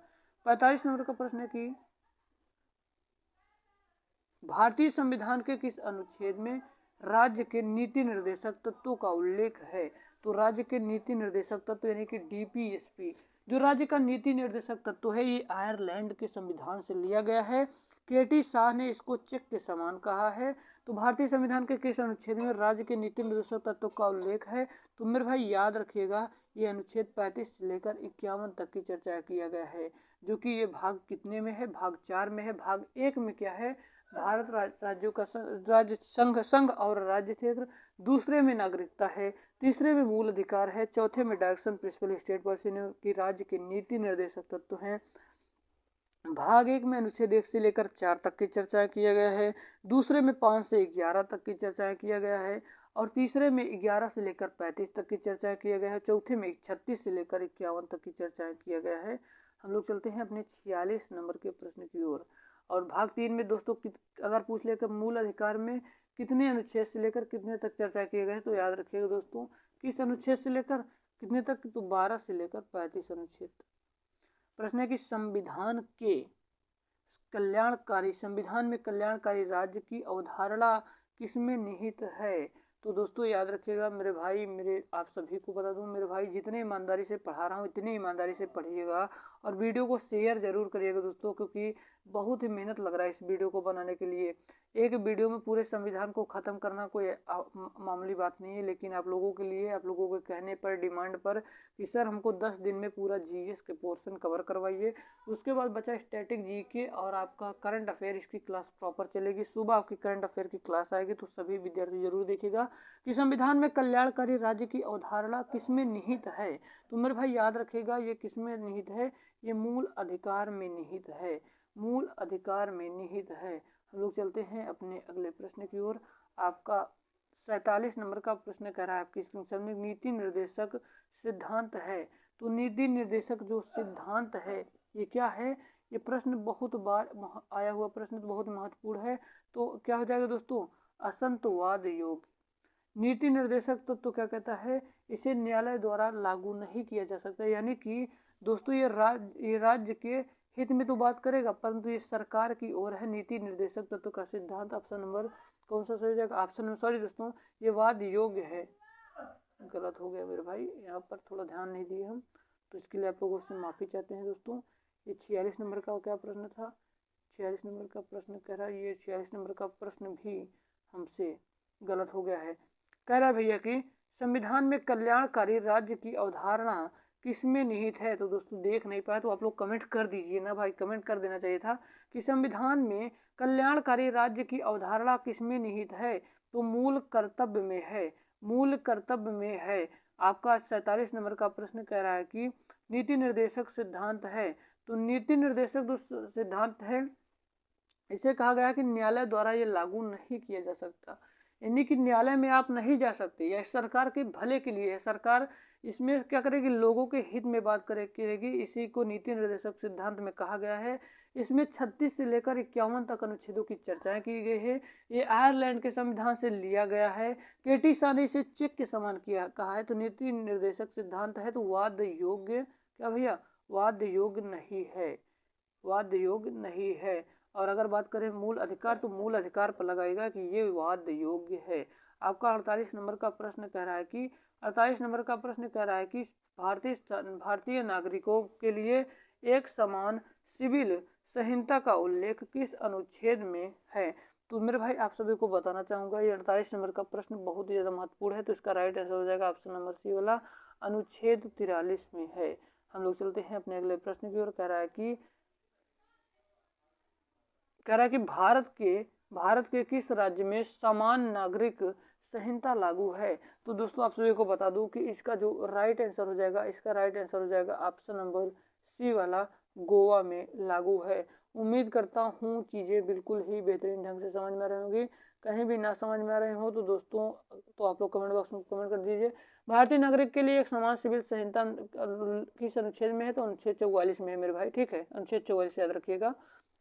45 नंबर का प्रश्न है कि भारतीय संविधान के किस अनुच्छेद में राज्य के नीति निर्देशक तत्वों का उल्लेख है? तो राज्य के नीति निर्देशक तत्व यानी कि डीपीएसपी, जो राज्य का नीति निर्देशक तत्व है, ये आयरलैंड के संविधान से लिया गया है। केटी शाह ने इसको चेक के समान कहा है। तो भारतीय संविधान के किस अनुच्छेद में राज्य के नीति निर्देशक तत्व का उल्लेख है? तो मेरे भाई याद रखिएगा, ये अनुच्छेद 35 से लेकर 51 तक की चर्चा किया गया है। जो कि ये भाग कितने में है? भाग 4 में है। भाग 1 में क्या है? भारत राज्यों का राज्य संघ और राज्य क्षेत्र। दूसरे में नागरिकता है। तीसरे में मूल अधिकार है। चौथे में डायरेक्शन प्रिंसिपल स्टेट पॉलिसी की राज्य के नीति निर्देशक तत्व हैं। भाग 1 में अनुच्छेद 1 से लेकर 4 तक की चर्चा किया गया है। दूसरे में 5 से 11 तक की चर्चा किया गया है, और तीसरे में 11 से लेकर 35 तक की चर्चा किया गया है। चौथे में 36 से लेकर 51 तक की चर्चा किया गया है। हम लोग चलते हैं अपने 46 नंबर के प्रश्न की ओर। और भाग 3 में दोस्तों अगर पूछ लेकर मूल अधिकार में कितने अनुच्छेद से लेकर कितने तक चर्चा किए गए, तो याद रखिएगा दोस्तों, किस अनुच्छेद से लेकर कितने तक? तो 12 से लेकर 35 अनुच्छेद। प्रश्न है कि संविधान में कल्याणकारी राज्य की अवधारणा किसमें निहित है? तो दोस्तों याद रखिएगा मेरे भाई, मेरे आप सभी को बता दूं मेरे भाई, जितने ईमानदारी से पढ़ा रहा हूँ इतनी ईमानदारी से पढ़िएगा, और वीडियो को शेयर जरूर करिएगा दोस्तों, क्योंकि बहुत ही मेहनत लग रहा है इस वीडियो को बनाने के लिए। एक वीडियो में पूरे संविधान को ख़त्म करना कोई मामूली बात नहीं है, लेकिन आप लोगों के लिए, आप लोगों के कहने पर, डिमांड पर कि सर हमको 10 दिन में पूरा जीएस के पोर्शन कवर करवाइए। उसके बाद बचा स्टैटिक जीके और आपका करंट अफेयर, इसकी क्लास प्रॉपर चलेगी। सुबह आपकी करंट अफेयर की क्लास आएगी, तो सभी विद्यार्थी जरूर देखिएगा कि संविधान में कल्याणकारी राज्य की अवधारणा किसमें निहित है। तो मेरे भाई याद रखिएगा, ये किसमें निहित है? ये मूल अधिकार में निहित है, मूल अधिकार में निहित है। हम लोग चलते हैं अपने अगले प्रश्न की ओर। आपका 47 नंबर का प्रश्न कह रहा है आपकी स्क्रीन नीति निर्देशक सिद्धांत है। तो नीति निर्देशक जो सिद्धांत है ये क्या है? ये प्रश्न बहुत बार आया हुआ प्रश्न, तो बहुत महत्वपूर्ण है। तो क्या हो जाएगा दोस्तों? असंतवाद योग। नीति निर्देशक तो क्या कहता है? इसे न्यायालय द्वारा लागू नहीं किया जा सकता। यानी कि दोस्तों ये राज्य के हित में तो बात करेगा, परंतु ये सरकार की ओर है। नीति निर्देशक तत्व का सिद्धांत ऑप्शन नंबर कौन सा सही हो जाएगा? ऑप्शन नंबर, सॉरी दोस्तों, ये वाद योग्य है। गलत हो गया मेरे भाई, यहाँ पर थोड़ा ध्यान नहीं दिए हम, तो इसके लिए आप लोगों से माफ़ी चाहते हैं दोस्तों। ये 46 नंबर का क्या प्रश्न था? 46 नंबर का प्रश्न कह रहा है, ये 46 नंबर का प्रश्न भी हमसे गलत हो गया है। कह रहा है भैया कि संविधान में कल्याणकारी राज्य की अवधारणा किसमें निहित है? तो दोस्तों देख नहीं पाए तो आप लोग कमेंट कर दीजिए ना भाई, कमेंट कर देना चाहिए था कि संविधान में कल्याणकारी राज्य की अवधारणा किसमें निहित है? तो मूल कर्तव्य में है, मूल कर्तव्य में है। आपका 47 नंबर का प्रश्न कह रहा है कि नीति निर्देशक सिद्धांत है। तो नीति निर्देशक जो सिद्धांत है, इसे कहा गया कि न्यायालय द्वारा ये लागू नहीं किया जा सकता। यानी कि न्यायालय में आप नहीं जा सकते, यह सरकार के भले के लिए है। सरकार इसमें क्या करेगी, लोगों के हित में बात करेगी। इसी को नीति निर्देशक सिद्धांत में कहा गया है। इसमें 36 से लेकर 51 तक अनुच्छेदों की चर्चाएं की गई है। ये आयरलैंड के संविधान से लिया गया है। केटी शाह ने इसे चेक के समान किया कहा है। तो नीति निर्देशक सिद्धांत है तो वाद योग्य, क्या भैया, वाद योग्य नहीं है, वाद योग्य नहीं है। और अगर बात करें मूल अधिकार, तो मूल अधिकार पर लगाएगा कि ये वाद योग्य है। आपका 48 नंबर का प्रश्न कह रहा है कि 48 नंबर का प्रश्न कह रहा है कि भारतीय नागरिकों के लिए एक समान सिविल संहिता का उल्लेख किस अनुच्छेद में है। तो मेरे भाई आप सभी को बताना चाहूंगा ये 48 नंबर का प्रश्न बहुत ही ज्यादा महत्वपूर्ण है। तो इसका राइट आंसर हो जाएगा ऑप्शन नंबर सी वाला, अनुच्छेद 43 में है। हम लोग चलते हैं अपने अगले प्रश्न की ओर। कह रहा है कि भारत के किस राज्य में समान नागरिक संहिता लागू है। तो दोस्तों आप सभी को बता दूं कि इसका जो राइट आंसर हो जाएगा, इसका राइट आंसर हो जाएगा ऑप्शन नंबर सी वाला, गोवा में लागू है। उम्मीद करता हूँ चीजें बिल्कुल ही बेहतरीन ढंग से समझ में आ रही होंगी। कहीं भी ना समझ में आ रहे हो तो दोस्तों तो आप लोग कमेंट बॉक्स में कमेंट कर दीजिए। भारतीय नागरिक के लिए एक समान सिविल संहिता किस अनुच्छेद में है, तो अनुच्छेद 44 में है मेरे भाई, ठीक है, अनुच्छेद 44 याद रखिएगा।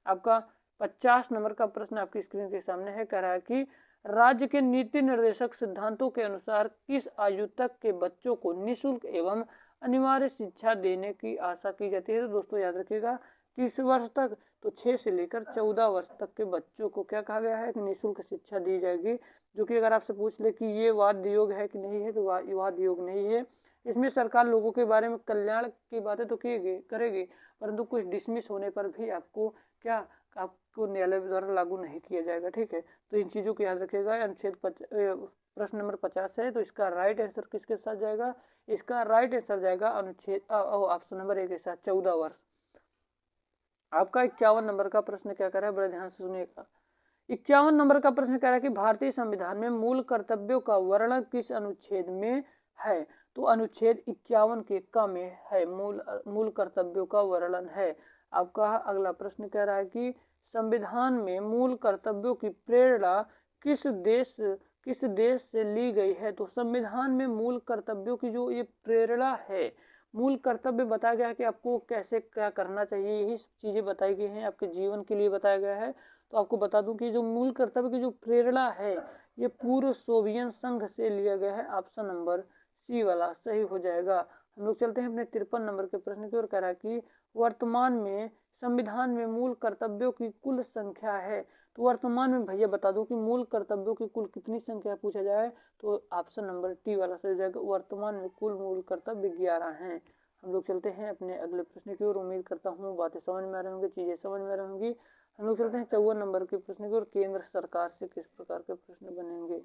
आपका 50 नंबर का प्रश्न आपकी स्क्रीन के सामने है। कह रहा है कि राज्य के नीति निर्देशक सिद्धांतों के अनुसार किस आयु तक के बच्चों को निःशुल्क एवं अनिवार्य शिक्षा देने की आशा की जाती है। तो दोस्तों याद रखिएगा किस वर्ष तक, तो 6 से लेकर 14 वर्ष तक के बच्चों को क्या कहा गया है कि निःशुल्क शिक्षा दी जाएगी। जो कि अगर आपसे पूछ ले कि ये वाद योग है कि नहीं है, तो वाद योग नहीं है। इसमें सरकार लोगों के बारे में कल्याण की बातें तो करेगी, परंतु कुछ डिसमिस होने पर भी आपको क्या, आपको न्यायालय द्वारा लागू नहीं किया जाएगा, ठीक है। तो इन चीजों को याद रखिएगा। अनुच्छेद प्रश्न नंबर 50 है, तो इसका राइट आंसर किसके साथ जाएगा, इसका राइट आंसर जाएगा अनुच्छेद ऑप्शन नंबर ए के साथ, 14 वर्ष। आपका 51 नंबर का प्रश्न क्या कर रहा है, बड़े ध्यान से सुनिएगा। 51 नंबर का प्रश्न कह रहा है कि भारतीय संविधान में मूल कर्तव्यों का वर्णन किस अनुच्छेद में है। तो अनुच्छेद 51 के क में है, मूल कर्तव्यों का वर्णन है। आपका अगला प्रश्न कह रहा है कि संविधान में मूल कर्तव्यों की प्रेरणा किस देश से ली गई है। तो संविधान में मूल कर्तव्यों की जो ये प्रेरणा है, मूल कर्तव्य बताया गया है कि आपको कैसे क्या करना चाहिए, यही चीजें बताई गई हैं, आपके जीवन के लिए बताया गया है। तो आपको बता दूं कि जो मूल कर्तव्य की जो प्रेरणा है ये पूर्व सोवियत संघ से लिया गया है। ऑप्शन नंबर सी वाला सही हो जाएगा। हम लोग चलते हैं अपने 53 नंबर के प्रश्न की ओर। कह रहा है कि वर्तमान में संविधान में मूल कर्तव्यों की कुल संख्या है। तो वर्तमान में भैया बता दूं कि मूल कर्तव्यों की कुल कितनी संख्या पूछा जाए, तो ऑप्शन नंबर टी वाला सही हो जाएगा। वर्तमान में कुल मूल कर्तव्य 11 हैं। हम लोग चलते हैं अपने अगले प्रश्न की ओर। उम्मीद करता हूँ बातें समझ में आ रही होंगी, चीजें समझ में आ रही होंगी। हम लोग चलते हैं 54 नंबर के प्रश्न की ओर। केंद्र सरकार से किस प्रकार के प्रश्न बनेंगे।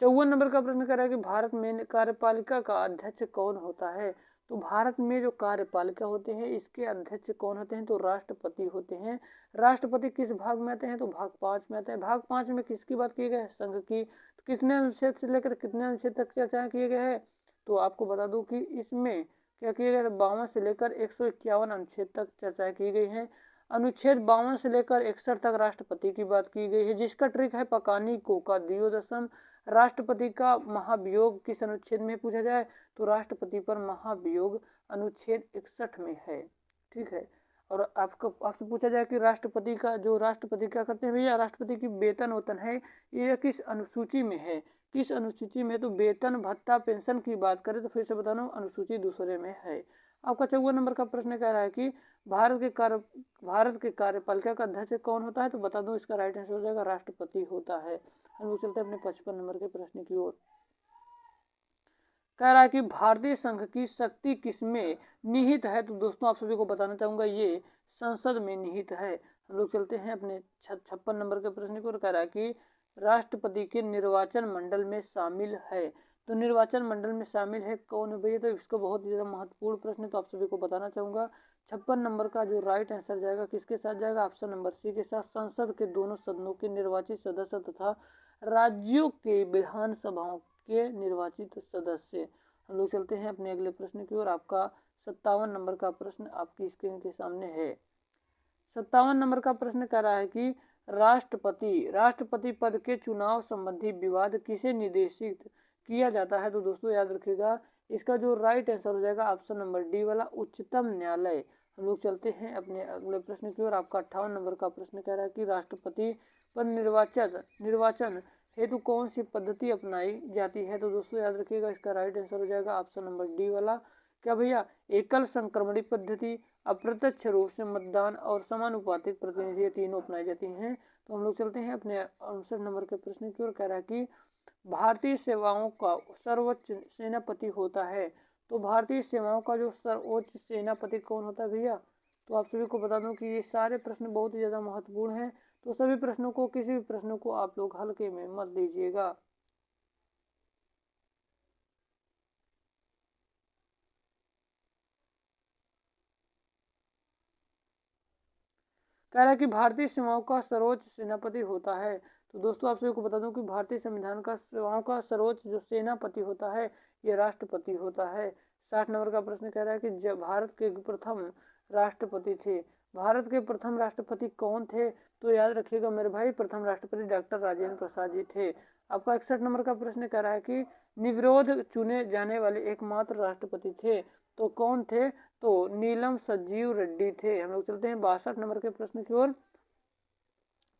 54 नंबर का प्रश्न कर रहा है कि भारत में कार्यपालिका का अध्यक्ष कौन होता है। तो भारत में जो कार्यपालिका होते हैं इसके अध्यक्ष कौन होते हैं, तो राष्ट्रपति होते हैं। राष्ट्रपति किस भाग में आते हैं, तो भाग 5 में आते हैं। भाग 5 में किसकी बात की गई है, संघ की। तो कितने अनुच्छेद से लेकर कितने अनुच्छेद तक चर्चा किए गए हैं, तो आपको बता दूं कि इसमें क्या किया गया, 52 से लेकर 151 अनुच्छेद तक चर्चा की गई है। अनुच्छेद 52 से लेकर 61 तक राष्ट्रपति की बात की गई है, जिसका ट्रिक है पकानी कोका दियोदशम। राष्ट्रपति का महाभियोग किस अनुच्छेद में पूछा जाए, तो राष्ट्रपति पर महाभियोग अनुच्छेद 61 में है, ठीक है। और आपसे पूछा जाए कि राष्ट्रपति क्या करते हैं भैया, राष्ट्रपति की वेतन वेतन है ये किस अनुसूची में है, किस अनुसूची में, तो वेतन भत्ता पेंशन की बात करें तो फिर से बता दूं अनुसूची दूसरे में है। आपका 54 नंबर का प्रश्न कह रहा है कि भारत के कार्यपालिका का अध्यक्ष कौन होता है, तो बता दूं इसका राइट आंसर हो जाएगा राष्ट्रपति होता है। हम लोग चलते हैं अपने 55 नंबर के प्रश्न की ओर। कह रहा है कि भारतीय संघ की शक्ति किसमें निहित है, तो दोस्तों आप सभी को बताना चाहूंगा ये संसद में निहित है। हम लोग चलते हैं अपने 56 नंबर के प्रश्न की ओर। कह रहा है कि राष्ट्रपति के निर्वाचन मंडल में शामिल है। तो निर्वाचन मंडल में शामिल है कौन है भैया, तो इसको बहुत ही ज्यादा महत्वपूर्ण प्रश्न है, तो आप सभी को बताना चाहूंगा 56 नंबर का जो राइट आंसर जाएगा किसके साथ जाएगा, ऑप्शन नंबर सी के साथ। संसद के दोनों सदनों के निर्वाचित सदस्य तथा राज्यों के विधानसभाओं के निर्वाचित सदस्य। हम लोग चलते हैं अपने अगले प्रश्न की ओर। आपका 57 नंबर का प्रश्न आपकी स्क्रीन के सामने है। 57 नंबर का प्रश्न कह रहा है कि राष्ट्रपति पद के चुनाव संबंधी विवाद किसे निर्देशित किया जाता है, तो दोस्तों याद रखिएगा इसका जो राइट आंसर हो जाएगा ऑप्शन नंबर डी वाला उच्चतम न्यायालय। हम लोग चलते हैं अपने अगले प्रश्न की ओर। आपका 58 नंबर का प्रश्न कह रहा है कि राष्ट्रपति पर निर्वाचन हेतु कौन सी पद्धति अपनाई जाती है। तो दोस्तों याद रखिएगा, इसका राइट आंसर हो जाएगा ऑप्शन नंबर डी वाला क्या भैया, एकल संक्रमणी पद्धति, अप्रत्यक्ष रूप से मतदान और समानुपातिक प्रतिनिधि, ये तीनों अपनाई जाती हैं। तो हम लोग चलते हैं अपने 59 नंबर के प्रश्न की ओर। कह रहा है कि भारतीय सेवाओं का सर्वोच्च सेनापति होता है। तो भारतीय सेवाओं का जो सर्वोच्च सेनापति कौन होता है भैया। तो आप सभी को बता दूं कि ये सारे प्रश्न बहुत ही ज़्यादा महत्वपूर्ण हैं, तो सभी प्रश्नों को, किसी भी प्रश्न को आप लोग हल्के में मत लीजिएगा। कह रहा है कि भारतीय सेवाओं का सर्वोच्च सेनापति होता है। तो दोस्तों आप सभी को बता दूं कि भारतीय संविधान का सेवाओं का सर्वोच्च जो सेनापति होता है ये राष्ट्रपति होता है। 60 नंबर का प्रश्न कह रहा है कि जब भारत के प्रथम राष्ट्रपति थे, भारत के प्रथम राष्ट्रपति कौन थे। तो याद रखिएगा मेरे भाई, प्रथम राष्ट्रपति डॉक्टर राजेंद्र प्रसाद जी थे। आपका 61 नंबर का प्रश्न कह रहा है कि निर्विरोध चुने जाने वाले एकमात्र राष्ट्रपति थे, तो कौन थे। तो नीलम संजीव रेड्डी थे। हम लोग चलते हैं 62 नंबर के प्रश्न की ओर।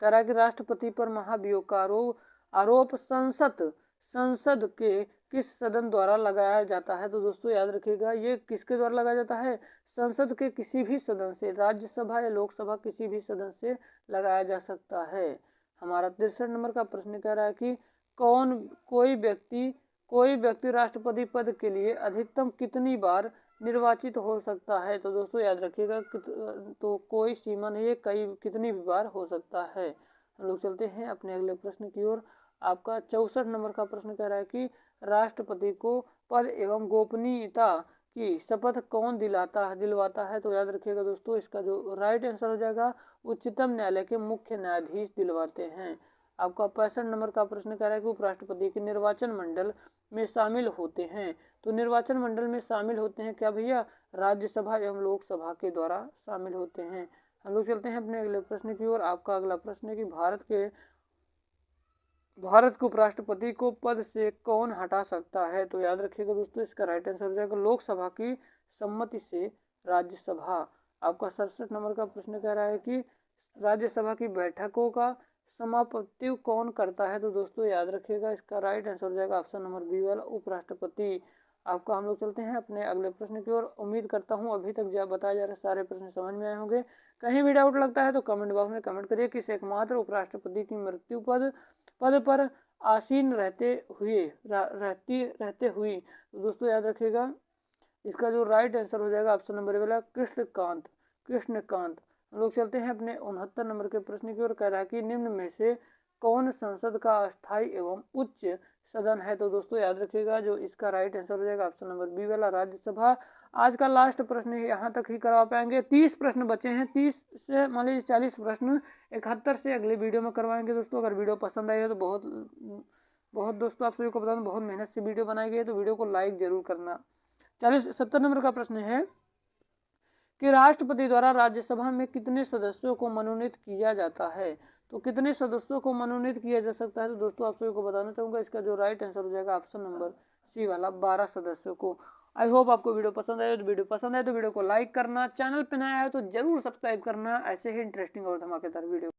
कह रहा है कि राष्ट्रपति पर महाभियोग का आरोप संसद के किस सदन द्वारा लगाया जाता है। तो दोस्तों याद रखिएगा, ये किसके द्वारा लगाया जाता है, संसद के किसी भी सदन से, राज्यसभा या लोकसभा किसी भी सदन से लगाया जा सकता है। हमारा 63 नंबर का प्रश्न कह रहा है कि कोई व्यक्ति राष्ट्रपति पद के लिए अधिकतम कितनी बार निर्वाचित हो सकता है। तो दोस्तों याद रखिएगा, तो कोई सीमा नहीं है, कितनी भी बार हो सकता है। हम लोग चलते हैं अपने अगले प्रश्न की ओर। आपका 64 नंबर का प्रश्न कह रहा है कि राष्ट्रपति को पद एवं गोपनीयता की शपथ कौन दिलवाता है। तो याद रखिएगा दोस्तों, इसका जो राइट आंसर हो जाएगा उच्चतम न्यायालय के मुख्य न्यायाधीश दिलवाते हैं। आपका 65 नंबर का प्रश्न कह रहा है कि उपराष्ट्रपति के निर्वाचन मंडल में शामिल होते हैं। तो निर्वाचन मंडल में शामिल होते हैं क्या भैया, राज्यसभा एवं लोकसभा के द्वारा शामिल होते हैं। हम लोग चलते हैं अपने अगले प्रश्न की ओर। आपका अगला प्रश्न है कि भारत के उपराष्ट्रपति को पद से कौन हटा सकता है। तो याद रखिएगा दोस्तों, इसका राइट आंसर हो जाएगा लोकसभा की सम्मति से राज्यसभा। आपका 67 नंबर का प्रश्न कह रहा है कि राज्यसभा की बैठकों का समापति कौन करता है। तो दोस्तों याद रखिएगा, इसका राइट आंसर हो जाएगा ऑप्शन नंबर बी वाला उपराष्ट्रपति। आपका हम लोग चलते हैं अपने अगले प्रश्न की ओर। उम्मीद करता हूँ अभी तक जो बताए जा रहे सारे प्रश्न समझ में आए होंगे। कहीं भी डाउट लगता है तो कमेंट बॉक्स में कमेंट करिए। किस एकमात्र उपराष्ट्रपति की मृत्यु पद पर आसीन रहते हुई। तो दोस्तों याद रखिएगा, इसका जो राइट आंसर हो जाएगा ऑप्शन नंबर वाला कृष्णकांत। हम लोग चलते हैं अपने 69 नंबर के प्रश्न की ओर। कह रहा है कि निम्न में से कौन संसद का अस्थायी एवं उच्च सदन है। तो दोस्तों याद रखिएगा, जो इसका राइट आंसर हो जाएगा ऑप्शन नंबर बी वाला राज्यसभा। आज का लास्ट प्रश्न यहाँ तक ही करवा पाएंगे। 30 प्रश्न बचे हैं, 30 से मान लीजिए 40 प्रश्न 71 से अगले वीडियो में करवाएंगे दोस्तों। अगर वीडियो पसंद आई है तो बहुत दोस्तों आप सभी को बता दूं, बहुत मेहनत से वीडियो बनाई गई है, तो वीडियो को लाइक जरूर करना। 70 नंबर का प्रश्न है कि राष्ट्रपति द्वारा राज्यसभा में कितने सदस्यों को मनोनीत किया जाता है। तो कितने सदस्यों को मनोनीत किया जा सकता है। तो दोस्तों आप सभी को बताना चाहूंगा, इसका जो राइट आंसर हो जाएगा ऑप्शन नंबर सी वाला 12 सदस्यों को। आई होप आपको वीडियो पसंद आए। तो वीडियो को लाइक करना, चैनल पे नया है तो जरूर सब्सक्राइब करना ऐसे ही इंटरेस्टिंग और धमाकेदार वीडियो।